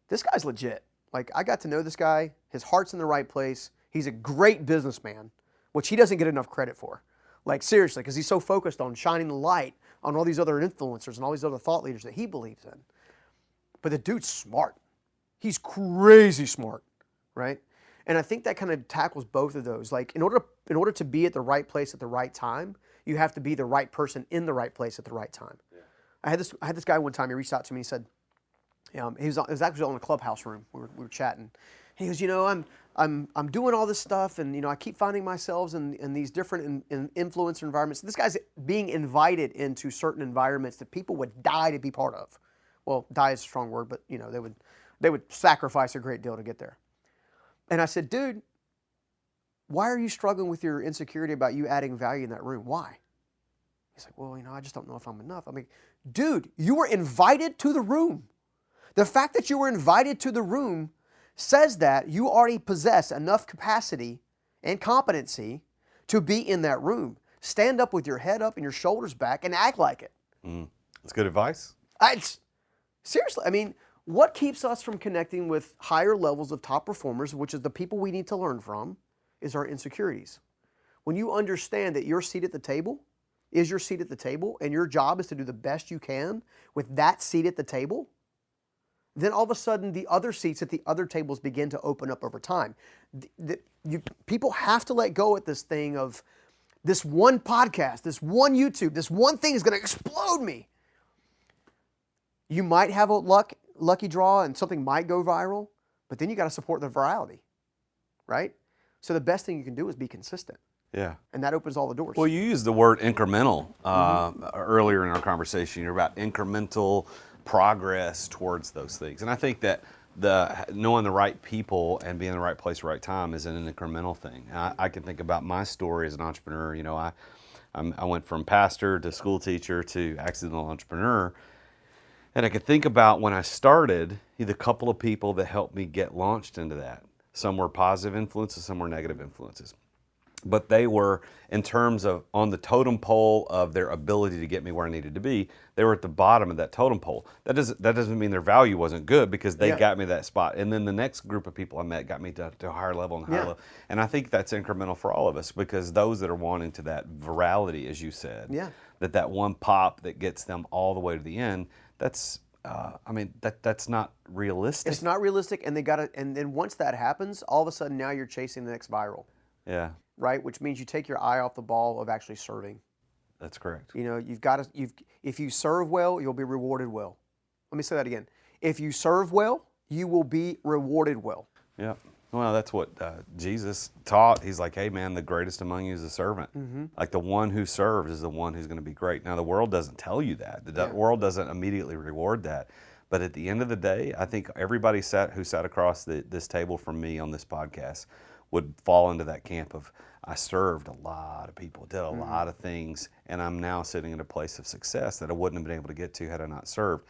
[SPEAKER 2] this guy's legit. Like, I got to know this guy. His heart's in the right place. He's a great businessman, which he doesn't get enough credit for. Like, seriously, because he's so focused on shining the light on all these other influencers and all these other thought leaders that he believes in. But the dude's smart. He's crazy smart, right? And I think that kind of tackles both of those. Like, in order to be at the right place at the right time, you have to be the right person in the right place at the right time. Yeah. I had this guy one time. He reached out to me and he said, it was actually on a clubhouse room. We were chatting. He goes, I'm doing all this stuff, and I keep finding myself in these different influencer environments. This guy's being invited into certain environments that people would die to be part of. Well, die is a strong word, but they would sacrifice a great deal to get there. And I said, dude, why are you struggling with your insecurity about you adding value in that room? Why? He's like, well, I just don't know if I'm enough. I mean, dude, you were invited to the room. The fact that you were invited to the room says that you already possess enough capacity and competency to be in that room. Stand up with your head up and your shoulders back and act like it.
[SPEAKER 1] That's good advice.
[SPEAKER 2] Seriously, I mean, what keeps us from connecting with higher levels of top performers, which is the people we need to learn from, is our insecurities. When you understand that your seat at the table is your seat at the table and your job is to do the best you can with that seat at the table, then all of a sudden the other seats at the other tables begin to open up over time. People have to let go at this thing of this one podcast, this one YouTube, this one thing is going to explode me. You might have a lucky draw and something might go viral, but then you got to support the virality, right? So the best thing you can do is be consistent.
[SPEAKER 1] Yeah.
[SPEAKER 2] And that opens all the doors.
[SPEAKER 1] Well, you used the word incremental earlier in our conversation. You're about incremental progress towards those things. And I think that knowing the right people and being in the right place at the right time is an incremental thing. I can think about my story as an entrepreneur. I went from pastor to school teacher to accidental entrepreneur. And I could think about when I started, the couple of people that helped me get launched into that. Some were positive influences, some were negative influences. But they were, in terms of on the totem pole of their ability to get me where I needed to be, they were at the bottom of that totem pole. That doesn't mean their value wasn't good because they got me that spot. And then the next group of people I met got me to a higher level and higher level. And I think that's incremental for all of us because those that are wanting to that virality, as you said, that one pop that gets them all the way to the end, that's not realistic.
[SPEAKER 2] It's not realistic, and and then once that happens, all of a sudden now you're chasing the next viral.
[SPEAKER 1] Yeah.
[SPEAKER 2] Right, which means you take your eye off the ball of actually serving.
[SPEAKER 1] That's correct.
[SPEAKER 2] If you serve well, you'll be rewarded well. Let me say that again. If you serve well, you will be rewarded well.
[SPEAKER 1] Yeah. Well, that's what Jesus taught. He's like, hey, man, the greatest among you is a servant. Like the one who serves is the one who's going to be great. Now, the world doesn't tell you that. The world doesn't immediately reward that. But at the end of the day, I think everybody who sat across this table from me on this podcast would fall into that camp of, I served a lot of people, did a lot of things, and I'm now sitting in a place of success that I wouldn't have been able to get to had I not served.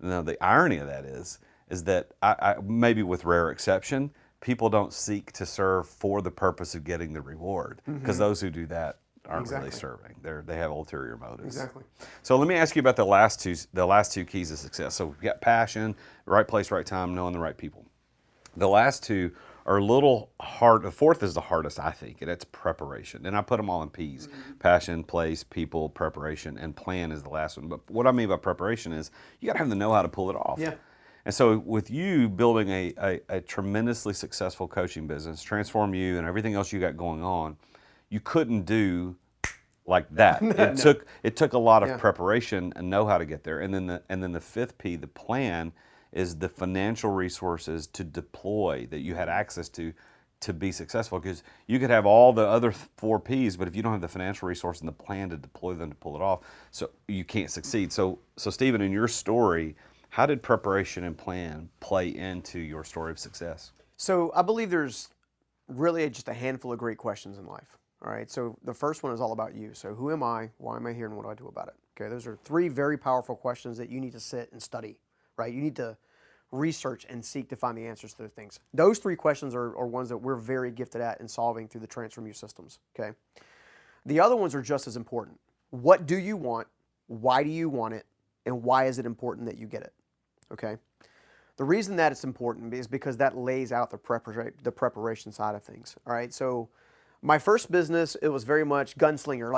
[SPEAKER 1] Now, the irony of that is that I maybe with rare exception, people don't seek to serve for the purpose of getting the reward, because those who do that aren't really serving. They have ulterior motives.
[SPEAKER 2] Exactly.
[SPEAKER 1] So let me ask you about the last two keys of success. So we've got passion, right place, right time, knowing the right people. The last two are a little hard. The fourth is the hardest, I think, and it's preparation. And I put them all in P's. Passion, place, people, preparation, and plan is the last one. But what I mean by preparation is you got to have the know-how to pull it off.
[SPEAKER 2] Yeah.
[SPEAKER 1] And so with you building a tremendously successful coaching business, Transform You and everything else you got going on, you couldn't do like that. It took a lot of preparation and know how to get there. And then the fifth P, the plan, is the financial resources to deploy that you had access to be successful. Because you could have all the other four P's, but if you don't have the financial resource and the plan to deploy them to pull it off, so you can't succeed. So Stephen, in your story, how did preparation and plan play into your story of success?
[SPEAKER 2] So I believe there's really just a handful of great questions in life. All right. So the first one is all about you. So who am I? Why am I here? And what do I do about it? Okay. Those are three very powerful questions that you need to sit and study, right? You need to research and seek to find the answers to those things. Those three questions are ones that we're very gifted at in solving through the Transform You systems. Okay. The other ones are just as important. What do you want? Why do you want it? And why is it important that you get it? Okay. The reason that it's important is because that lays out the preparation side of things. All right. So my first business, it was very much gunslinger,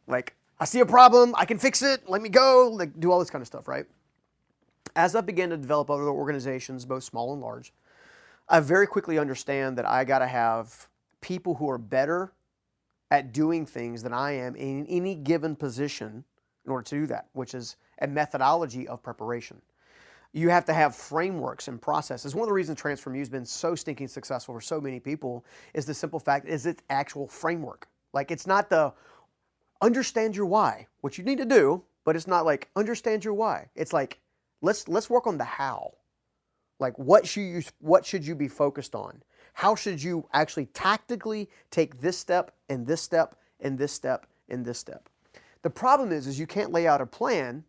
[SPEAKER 2] like I see a problem, I can fix it, let me go, like do all this kind of stuff, right? As I began to develop other organizations, both small and large, I very quickly understand that I got to have people who are better at doing things than I am in any given position in order to do that, which is a methodology of preparation. You have to have frameworks and processes. One of the reasons Transform You has been so stinking successful for so many people is the simple fact is its actual framework. Like it's not the understand your why, which you need to do, but it's not like understand your why. It's like let's work on the how. Like what should you be focused on? How should you actually tactically take this step and this step and this step and this step? The problem is you can't lay out a plan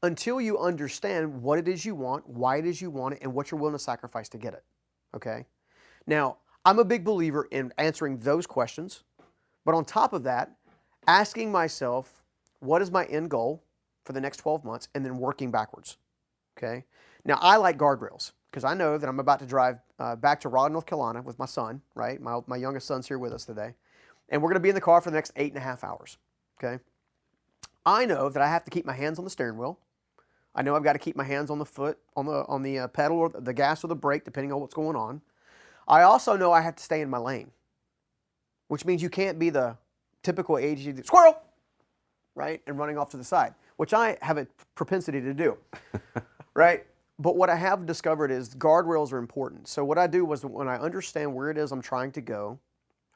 [SPEAKER 2] until you understand what it is you want, why it is you want it, and what you're willing to sacrifice to get it, okay? Now, I'm a big believer in answering those questions, but on top of that, asking myself, what is my end goal for the next 12 months, and then working backwards, okay? Now, I like guardrails, because I know that I'm about to drive back to Raleigh, North Carolina with my son, right? My youngest son's here with us today, and we're going to be in the car for the next 8.5 hours, okay? I know that I have to keep my hands on the steering wheel. I know I've got to keep my hands on the foot, on the pedal or the gas or the brake, depending on what's going on. I also know I have to stay in my lane, which means you can't be the typical ADHD squirrel, right, and running off to the side, which I have a propensity to do, right? But what I have discovered is guardrails are important. So what I do was when I understand where it is I'm trying to go,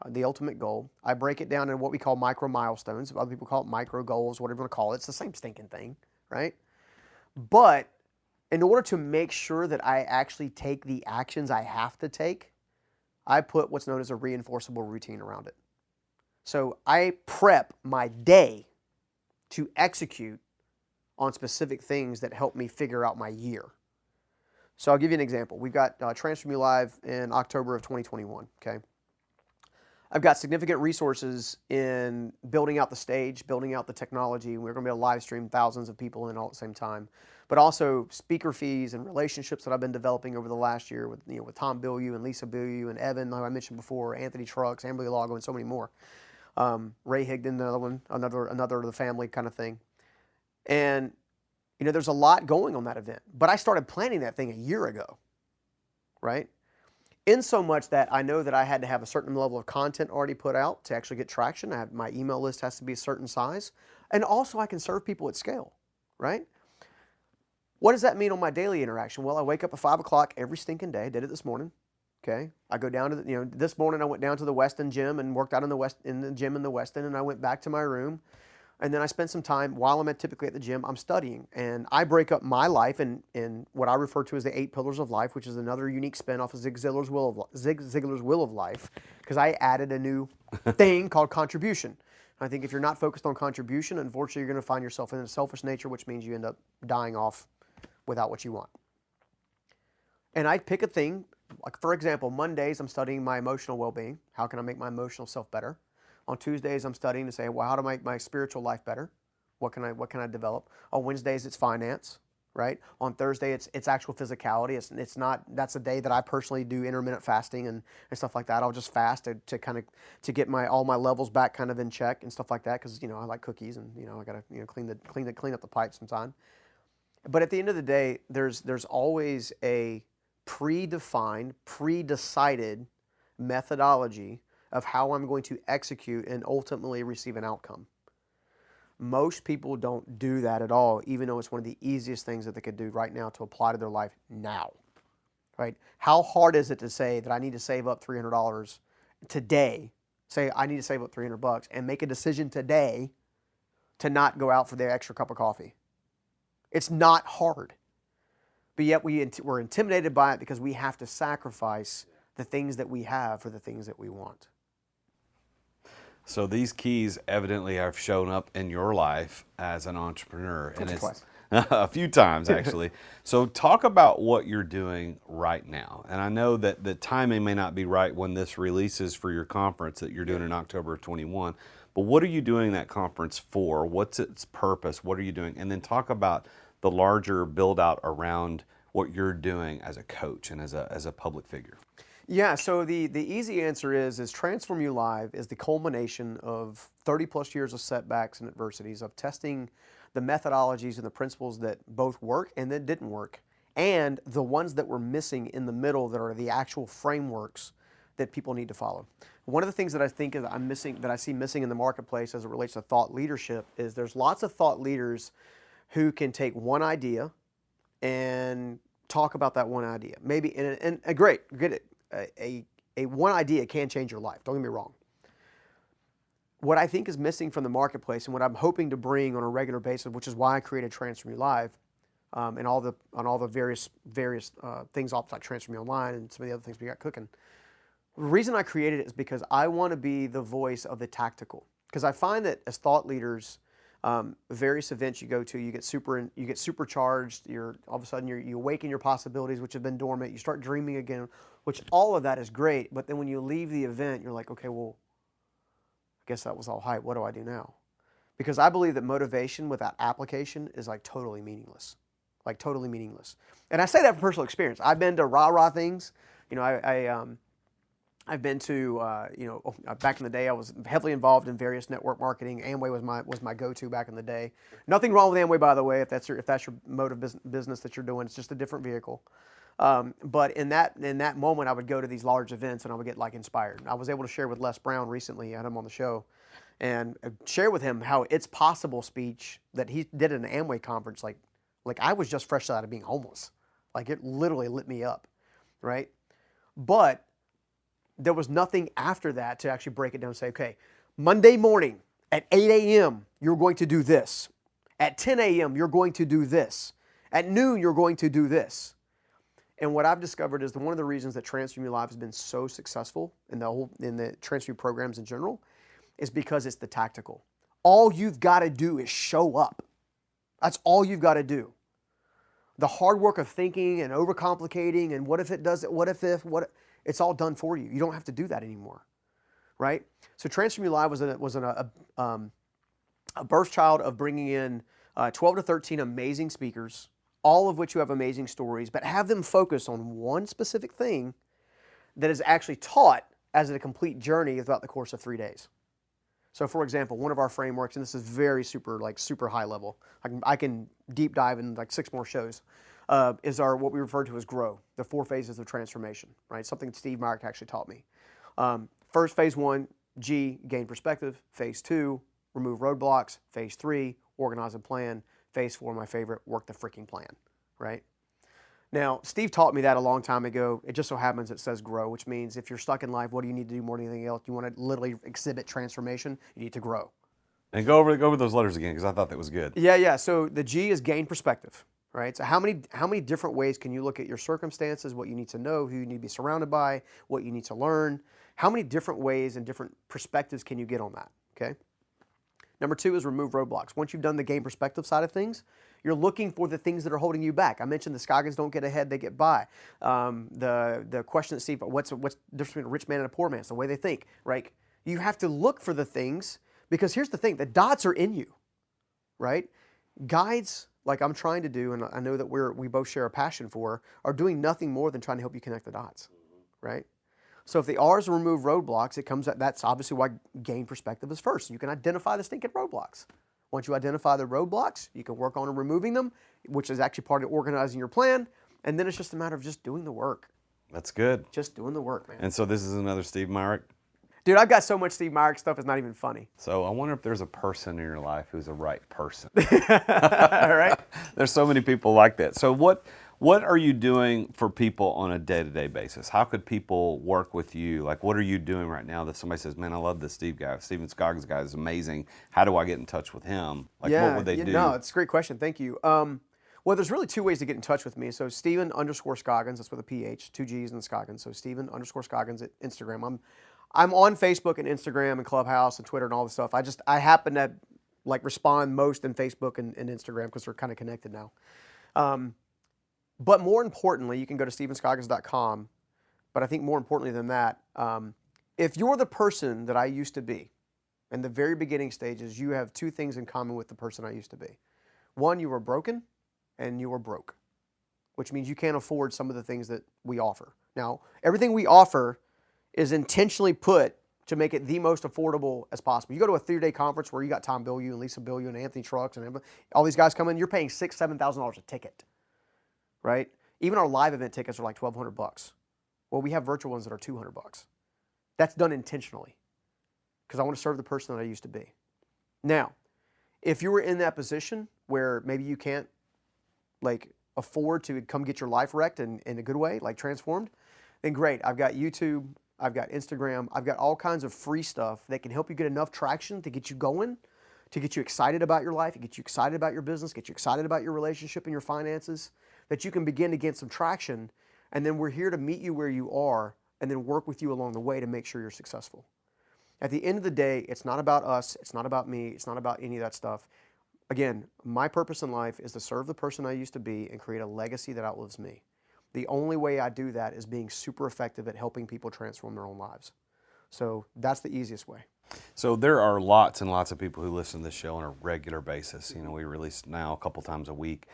[SPEAKER 2] the ultimate goal, I break it down in what we call micro milestones. Other people call it micro goals, whatever you want to call it. It's the same stinking thing, right? But in order to make sure that I actually take the actions I have to take, I put what's known as a reinforceable routine around it. So I prep my day to execute on specific things that help me figure out my year. So I'll give you an example. We've got Transform You Live in October of 2021, okay? I've got significant resources in building out the stage, building out the technology. We're going to be able to live stream thousands of people in all at the same time. But also speaker fees and relationships that I've been developing over the last year with Tom Bilyeu and Lisa Bilyeu and Evan, like I mentioned before, Anthony Trucks, Amberly Lago, and so many more. Ray Higdon, another one, another of the family kind of thing. And there's a lot going on that event. But I started planning that thing a year ago, right? In so much that I know that I had to have a certain level of content already put out to actually get traction. My email list has to be a certain size. And also I can serve people at scale, right? What does that mean on my daily interaction? Well, I wake up at 5 o'clock every stinking day. Did it this morning. Okay, I go down to this morning I went down to the Weston gym and worked out in the gym in the Weston, and I went back to my room, and then I spent some time while I'm typically at the gym. I'm studying, and I break up my life in what I refer to as the 8 pillars of life, which is another unique spin off of Zig Ziglar's Will of Life, because I added a new thing called contribution. I think if you're not focused on contribution, unfortunately, you're going to find yourself in a selfish nature, which means you end up dying off without what you want. And I pick a thing. Like, for example, Mondays, I'm studying my emotional well-being. How can I make my emotional self better? On Tuesdays, I'm studying to say, well, how to make my spiritual life better? What can I develop? On Wednesdays, it's finance, right? On Thursday, it's actual physicality. It's not, that's a day that I personally do intermittent fasting and stuff like that. I'll just fast to get all my levels back kind of in check and stuff like that, because, I like cookies, and, I got to, clean up the pipes sometime. But at the end of the day, there's always a predefined, pre-decided methodology of how I'm going to execute and ultimately receive an outcome. Most people don't do that at all, even though it's one of the easiest things that they could do right now to apply to their life now, right? How hard is it to say that I need to save up $300 today? Say I need to save up $300 and make a decision today to not go out for the extra cup of coffee. It's not hard. But yet we're intimidated by it because we have to sacrifice the things that we have for the things that we want.
[SPEAKER 1] So these keys evidently have shown up in your life as an entrepreneur.
[SPEAKER 2] Twice.
[SPEAKER 1] A few times, actually. So talk about what you're doing right now. And I know that the timing may not be right when this releases for your conference that you're doing in October of 21. But what are you doing that conference for? What's its purpose? What are you doing? And then talk about the larger build out around what you're doing as a coach and as a public figure.
[SPEAKER 2] Yeah, so the easy answer is Transform You Live is the culmination of 30 plus years of setbacks and adversities, of testing the methodologies and the principles that both work and that didn't work, and the ones that were missing in the middle that are the actual frameworks that people need to follow. One of the things that I think is I see missing in the marketplace as it relates to thought leadership is there's lots of thought leaders who can take one idea and talk about that one idea. Maybe, and great, get it. A one idea can change your life. Don't get me wrong. What I think is missing from the marketplace, and what I'm hoping to bring on a regular basis, which is why I created Transform You Live, and all the various things off like Transform You Online and some of the other things we got cooking. The reason I created it is because I want to be the voice of the tactical. Because I find that as thought leaders, various events you go to, you get supercharged. All of a sudden you awaken your possibilities, which have been dormant. You start dreaming again, which all of that is great. But then when you leave the event, you're like, okay, well, I guess that was all hype. What do I do now? Because I believe that motivation without application is like totally meaningless, And I say that from personal experience. I've been to rah-rah things. I've been to, back in the day, I was heavily involved in various network marketing. Amway was my go-to back in the day. Nothing wrong with Amway, by the way, if that's your mode of business that you're doing. It's just a different vehicle. But in that moment, I would go to these large events and I would get like inspired. I was able to share with Les Brown recently. I had him on the show, and share with him how it's possible speech that he did at an Amway conference. Like I was just fresh out of being homeless. Like it literally lit me up, right? But there was nothing after that to actually break it down and say, okay, Monday morning at 8 a.m., you're going to do this. At 10 a.m., you're going to do this. At noon, you're going to do this. And what I've discovered is that one of the reasons that Transform Your Life has been so successful in the Transform programs in general is because it's the tactical. All you've got to do is show up. That's all you've got to do. The hard work of thinking and overcomplicating and what if it does it, what if, it's all done for you. You don't have to do that anymore, right? So Transform Your Life was a birth child of bringing in 12 to 13 amazing speakers, all of which who have amazing stories, but have them focus on one specific thing that is actually taught as a complete journey throughout the course of 3 days. So for example, one of our frameworks, and this is very super high level, I can deep dive in like 6 more shows, is what we refer to as GROW, the 4 phases of transformation, right? Something Steve Myrick actually taught me. First, phase 1, G, gain perspective. Phase 2, remove roadblocks. Phase 3, organize and plan. Phase 4, my favorite, work the freaking plan, right? Now, Steve taught me that a long time ago. It just so happens it says grow, which means if you're stuck in life, what do you need to do more than anything else? You want to literally exhibit transformation, you need to grow.
[SPEAKER 1] And go over those letters again, because I thought that was good.
[SPEAKER 2] Yeah. So the G is gain perspective, right? So how many different ways can you look at your circumstances, what you need to know, who you need to be surrounded by, what you need to learn? How many different ways and different perspectives can you get on that, okay? Number 2 is remove roadblocks. Once you've done the gain perspective side of things, you're looking for the things that are holding you back. I mentioned the Scoggins don't get ahead, they get by. The question that Steve, what's the difference between a rich man and a poor man? It's the way they think, right? You have to look for the things, because here's the thing, the dots are in you, right? Guides, like I'm trying to do, and I know that we both share a passion for, are doing nothing more than trying to help you connect the dots, right? So if the R's remove roadblocks, that's obviously why gain perspective is first. You can identify the stinking roadblocks. Once you identify the roadblocks, you can work on removing them, which is actually part of organizing your plan. And then it's just a matter of just doing the work.
[SPEAKER 1] That's good.
[SPEAKER 2] Just doing the work, man.
[SPEAKER 1] And so this is another Steve Myrick.
[SPEAKER 2] Dude, I've got so much Steve Myrick stuff, it's not even funny.
[SPEAKER 1] So I wonder if there's a person in your life who's a right person.
[SPEAKER 2] All right?
[SPEAKER 1] There's so many people like that. So what are you doing for people on a day-to-day basis? How could people work with you? Like, what are you doing right now that somebody says, man, I love this Stephen Scoggins guy is amazing. How do I get in touch with him? Like, what would they do?
[SPEAKER 2] No, it's a great question. Thank you. Well, there's really 2 ways to get in touch with me. So Stephen_Scoggins, that's with a PH, 2 G's and Scoggins. So Stephen_Scoggins at Instagram. I'm on Facebook and Instagram and Clubhouse and Twitter and all this stuff. I happen to respond most in Facebook and Instagram because they're kind of connected now. But more importantly, you can go to StephenScoggins.com. But I think more importantly than that, if you're the person that I used to be, in the very beginning stages, you have 2 things in common with the person I used to be. One, you were broken, and you were broke, which means you can't afford some of the things that we offer. Now, everything we offer is intentionally put to make it the most affordable as possible. You go to a 3-day conference where you got Tom Bilyeu and Lisa Bilyeu and Anthony Trucks and all these guys come in, you're paying $6,000, $7,000 a ticket, right? Even our live event tickets are like $1,200. Well, we have virtual ones that are $200. That's done intentionally because I want to serve the person that I used to be. Now, if you were in that position where maybe you can't afford to come get your life wrecked in a good way, like transformed, then great. I've got YouTube, I've got Instagram, I've got all kinds of free stuff that can help you get enough traction to get you going, to get you excited about your life, to get you excited about your business, get you excited about your relationship and your finances, that you can begin to get some traction. And then we're here to meet you where you are and then work with you along the way to make sure you're successful. At the end of the day, it's not about us, it's not about me, it's not about any of that stuff. Again, my purpose in life is to serve the person I used to be and create a legacy that outlives me. The only way I do that is being super effective at helping people transform their own lives. So that's the easiest way.
[SPEAKER 1] So there are lots and lots of people who listen to this show on a regular basis. You know, we release now a couple times a week.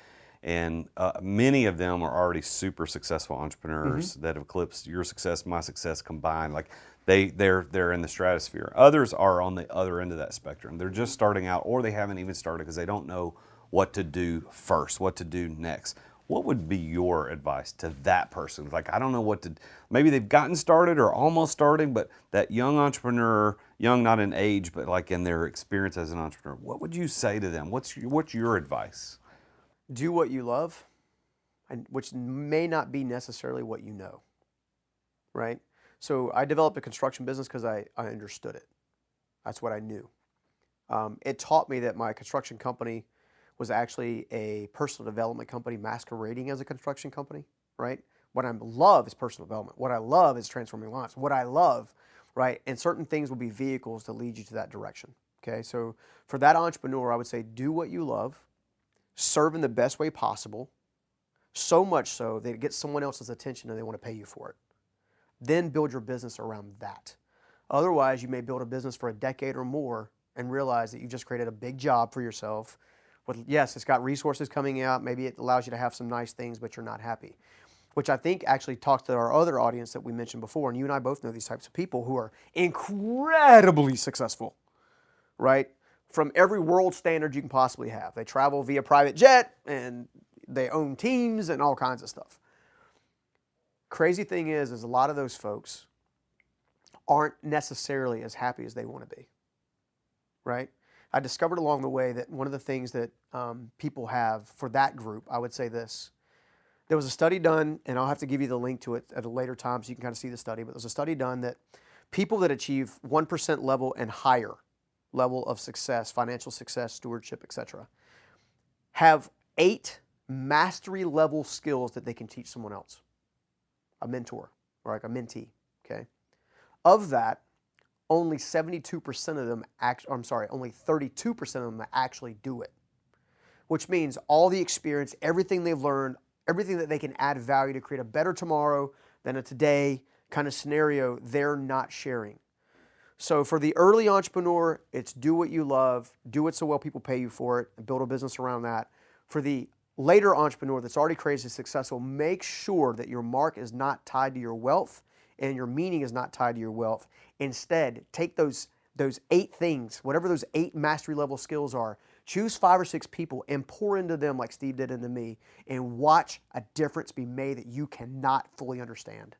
[SPEAKER 1] And many of them are already super successful entrepreneurs that have eclipsed your success, my success combined. Like they're in the stratosphere. Others are on the other end of that spectrum. They're just starting out, or they haven't even started because they don't know what to do first, what to do next. What would be your advice to that person? Like, I don't know what to, maybe they've gotten started or almost starting, but that young entrepreneur, young not in age, but like in their experience as an entrepreneur, what would you say to them? What's your advice?
[SPEAKER 2] Do what you love, and which may not be necessarily what you know, right? So I developed a construction business because I understood it. That's what I knew. It taught me that my construction company was actually a personal development company masquerading as a construction company, right? What I love is personal development. What I love is transforming lives. What I love, right? And certain things will be vehicles to lead you to that direction, okay? So for that entrepreneur, I would say do what you love, serve in the best way possible, so much so that it gets someone else's attention and they want to pay you for it. Then build your business around that. Otherwise, you may build a business for a decade or more and realize that you just created a big job for yourself. Yes, it's got resources coming out. Maybe it allows you to have some nice things, but you're not happy. Which I think actually talks to our other audience that we mentioned before. And you and I both know these types of people who are incredibly successful, right? From every world standard you can possibly have. They travel via private jet and they own teams and all kinds of stuff. Crazy thing is a lot of those folks aren't necessarily as happy as they want to be, right? I discovered along the way that one of the things that people have for that group, I would say this, There was a study done, and I'll have to give you the link to it at a later time so you can kind of see the study, but there's a study done that people that achieve 1% level and higher level of success, financial success, stewardship, etc., have 8 mastery level skills that they can teach someone else, a mentor or like a mentee, okay? Of that, only 72% of them, only 32% of them actually do it, which means all the experience, everything they've learned, everything that they can add value to create a better tomorrow than a today kind of scenario, they're not sharing. So for the early entrepreneur, it's do what you love, do it so well people pay you for it, and build a business around that. For the later entrepreneur that's already crazy successful, make sure that your mark is not tied to your wealth and your meaning is not tied to your wealth. Instead, take those 8 things, whatever those 8 mastery level skills are, choose 5 or 6 people and pour into them like Steve did into me, and watch a difference be made that you cannot fully understand.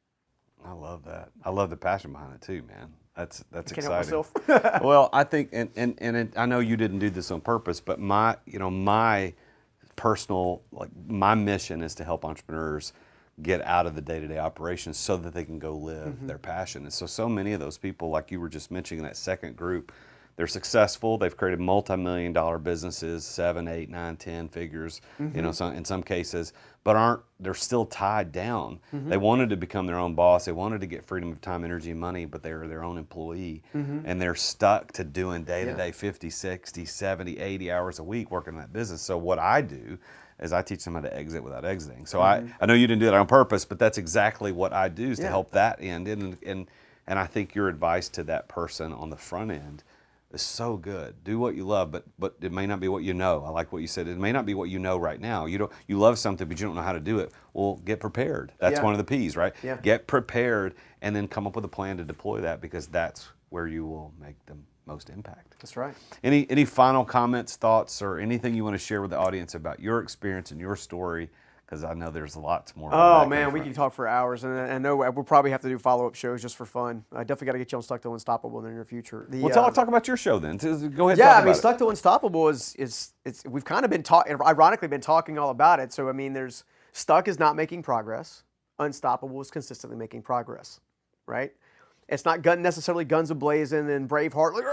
[SPEAKER 1] I love that. I love the passion behind it too, man. That's
[SPEAKER 2] Can't help
[SPEAKER 1] exciting.
[SPEAKER 2] myself.
[SPEAKER 1] Well, I think, I know you didn't do this on purpose, but my personal, my mission is to help entrepreneurs get out of the day-to-day operations so that they can go live their passion. And so many of those people, like you were just mentioning, that second group, they're successful. They've created multi-million-dollar businesses, 7, 8, 9, 10 figures, in some cases, but they're still tied down. They wanted to become their own boss. They wanted to get freedom of time, energy, and money, but they're their own employee, and they're stuck to doing day-to-day 50, 60, 70, 80 hours a week working in that business. So what I do is I teach them how to exit without exiting. So I know you didn't do that on purpose, but that's exactly what I do, is to help that end. And I think your advice to that person on the front end is so good. Do what you love, but it may not be what you know. I like what you said. It may not be what you know right now. You love something, but you don't know how to do it. Well, get prepared. That's one of the P's, right?
[SPEAKER 2] Yeah.
[SPEAKER 1] Get prepared, and then come up with a plan to deploy that, because that's where you will make the most impact.
[SPEAKER 2] That's right.
[SPEAKER 1] Any final comments, thoughts, or anything you want to share with the audience about your experience and your story? Because I know there's lots more.
[SPEAKER 2] Oh man, we can talk for hours, and I know we'll probably have to do follow-up shows just for fun. I definitely got to get you on Stuck to Unstoppable in the near future.
[SPEAKER 1] Talk about your show then. Go ahead.
[SPEAKER 2] Yeah,
[SPEAKER 1] talk about
[SPEAKER 2] Stuck to Unstoppable is we've kind of been ironically been talking all about it. So I mean, there's Stuck is not making progress. Unstoppable is consistently making progress, right? It's not necessarily guns a-blazing and Braveheart, like,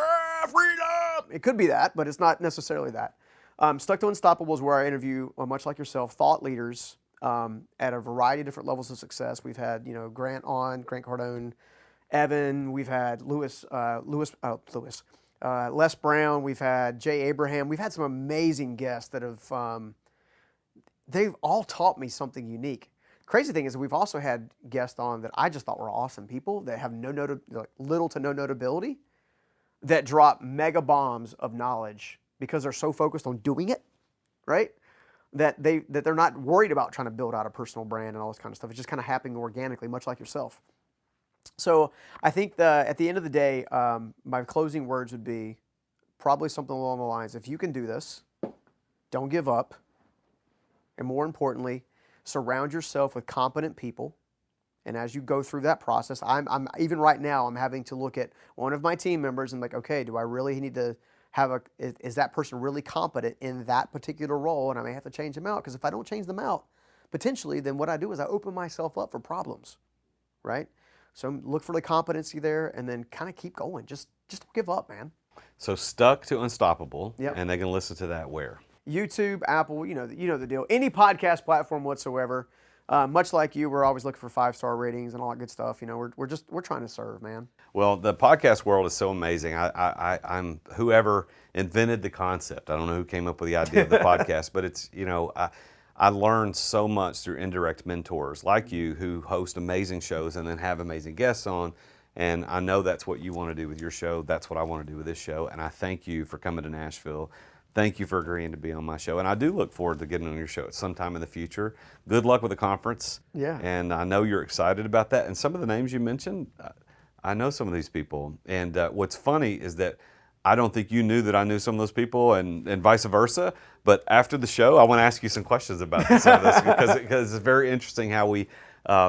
[SPEAKER 2] freedom! It could be that, but it's not necessarily that. Stuck to Unstoppable is where I interview, much like yourself, thought leaders at a variety of different levels of success. We've had, Grant Cardone, Evan. We've had Les Brown. We've had Jay Abraham. We've had some amazing guests that have, they've all taught me something unique. Crazy thing is we've also had guests on that I just thought were awesome people that have little to no notability, that drop mega bombs of knowledge because they're so focused on doing it, right? That they're not worried about trying to build out a personal brand and all this kind of stuff. It's just kind of happening organically, much like yourself. So I think at the end of the day, my closing words would be probably something along the lines: if you can do this, don't give up, and more importantly, surround yourself with competent people. And as you go through that process, I'm even right now, I'm having to look at one of my team members and like, okay, do I really need to is that person really competent in that particular role? And I may have to change them out, because if I don't change them out, potentially, then what I do is I open myself up for problems, right? So look for the competency there, and then kind of keep going. Just don't give up, man.
[SPEAKER 1] So Stuck to Unstoppable,
[SPEAKER 2] Yep.
[SPEAKER 1] And they can listen to that where?
[SPEAKER 2] YouTube, Apple, you know the deal. Any podcast platform whatsoever. Much like you, we're always looking for 5-star ratings and all that good stuff. We're trying to serve, man.
[SPEAKER 1] Well, the podcast world is so amazing. I'm whoever invented the concept. I don't know who came up with the idea of the podcast, but it's I learned so much through indirect mentors like you, who host amazing shows and then have amazing guests on. And I know that's what you want to do with your show. That's what I want to do with this show. And I thank you for coming to Nashville. Thank you for agreeing to be on my show. And I do look forward to getting on your show at some time in the future. Good luck with the conference.
[SPEAKER 2] Yeah.
[SPEAKER 1] And I know you're excited about that. And some of the names you mentioned, I know some of these people. And what's funny is that I don't think you knew that I knew some of those people, and vice versa. But after the show, I want to ask you some questions about some of this, because it's very interesting how we,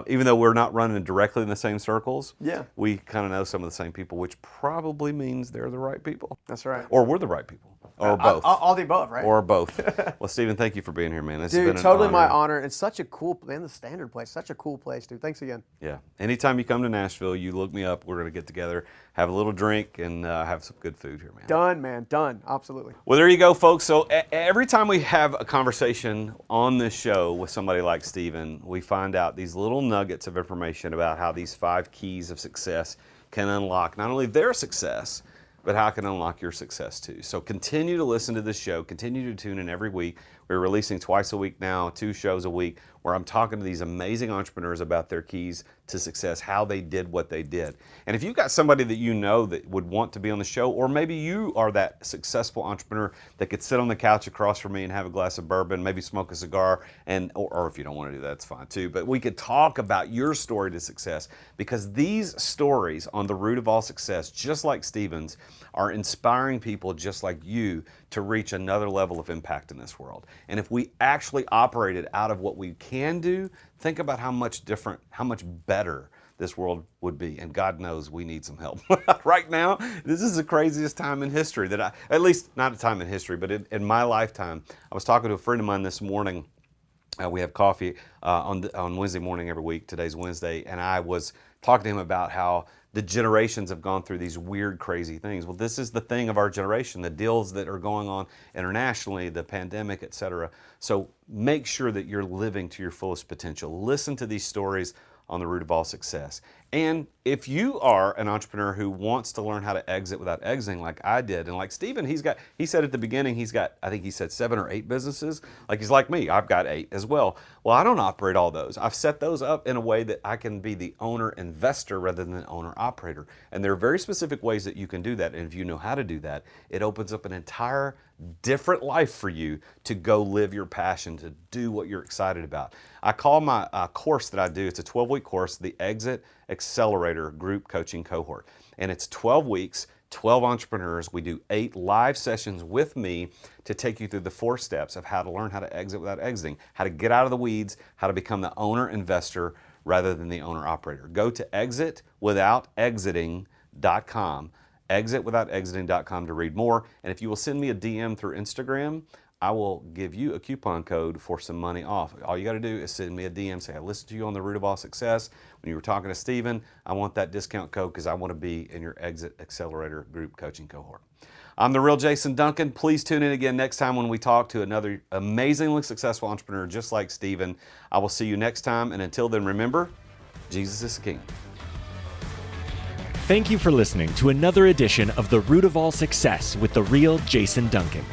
[SPEAKER 1] even though we're not running directly in the same circles,
[SPEAKER 2] Yeah.
[SPEAKER 1] we kind of know some of the same people, which probably means they're the right people.
[SPEAKER 2] That's right.
[SPEAKER 1] Or we're the right people. Or both.
[SPEAKER 2] All the above, right?
[SPEAKER 1] Or both. Well, Stephen, thank you for being here, man. This has
[SPEAKER 2] Dude,
[SPEAKER 1] been an
[SPEAKER 2] totally
[SPEAKER 1] honor.
[SPEAKER 2] my honor. It's such a cool, man, the Standard place, such a cool place, dude. Thanks again.
[SPEAKER 1] Yeah. Anytime you come to Nashville, you look me up. We're going to get together, have a little drink, and have some good food here, man.
[SPEAKER 2] Done, man, done. Absolutely.
[SPEAKER 1] Well, there you go, folks. So every time we have a conversation on this show with somebody like Stephen, we find out these little nuggets of information about how these 5 keys of success can unlock not only their success, but how it can unlock your success too. So continue to listen to this show. Continue to tune in every week. We're releasing twice a week now, 2 shows a week, where I'm talking to these amazing entrepreneurs about their keys to success, how they did what they did. And if you've got somebody that you know that would want to be on the show, or maybe you are that successful entrepreneur that could sit on the couch across from me and have a glass of bourbon, maybe smoke a cigar, and or if you don't want to do that, it's fine too. But we could talk about your story to success, because these stories on the root of all success, just like Stephen's, are inspiring people just like you to reach another level of impact in this world. And if we actually operated out of what we can do, think about how much different, how much better this world would be. And God knows we need some help. Right now, this is the craziest time in history that at least not a time in history, but in my lifetime. I was talking to a friend of mine this morning. We have coffee on Wednesday morning every week. Today's Wednesday. And I was talking to him about how the generations have gone through these weird, crazy things. Well, this is the thing of our generation, the deals that are going on internationally, the pandemic, et cetera. So make sure that you're living to your fullest potential. Listen to these stories on the root of all success. And if you are an entrepreneur who wants to learn how to exit without exiting like I did, and like Stephen, he said at the beginning, he's got, I think he said 7 or 8 businesses. Like he's like me, I've got 8 as well. Well, I don't operate all those. I've set those up in a way that I can be the owner investor rather than the owner operator. And there are very specific ways that you can do that. And if you know how to do that, it opens up an entire different life for you to go live your passion, to do what you're excited about. I call my course that I do, it's a 12-week course, the Exit Accelerator Group Coaching Cohort. And it's 12 weeks, 12 entrepreneurs. We do 8 live sessions with me to take you through the 4 steps of how to learn how to exit without exiting, how to get out of the weeds, how to become the owner investor rather than the owner operator. Go to exitwithoutexiting.com, exitwithoutexiting.com to read more. And if you will send me a DM through Instagram, I will give you a coupon code for some money off. All you got to do is send me a DM, say, I listened to you on the Root of All Success. When you were talking to Stephen, I want that discount code because I want to be in your Exit Accelerator Group Coaching Cohort. I'm the real Jason Duncan. Please tune in again next time when we talk to another amazingly successful entrepreneur just like Stephen. I will see you next time. And until then, remember, Jesus is King.
[SPEAKER 3] Thank you for listening to another edition of The Root of All Success with the real Jason Duncan.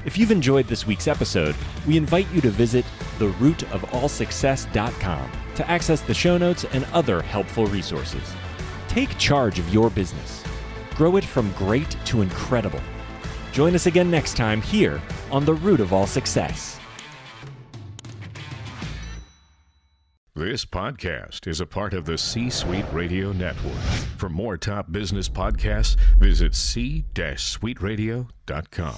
[SPEAKER 3] If you've enjoyed this week's episode, we invite you to visit therootofallsuccess.com to access the show notes and other helpful resources. Take charge of your business. Grow it from great to incredible. Join us again next time here on The Root of All Success.
[SPEAKER 4] This podcast is a part of the C-Suite Radio Network. For more top business podcasts, visit c-suiteradio.com.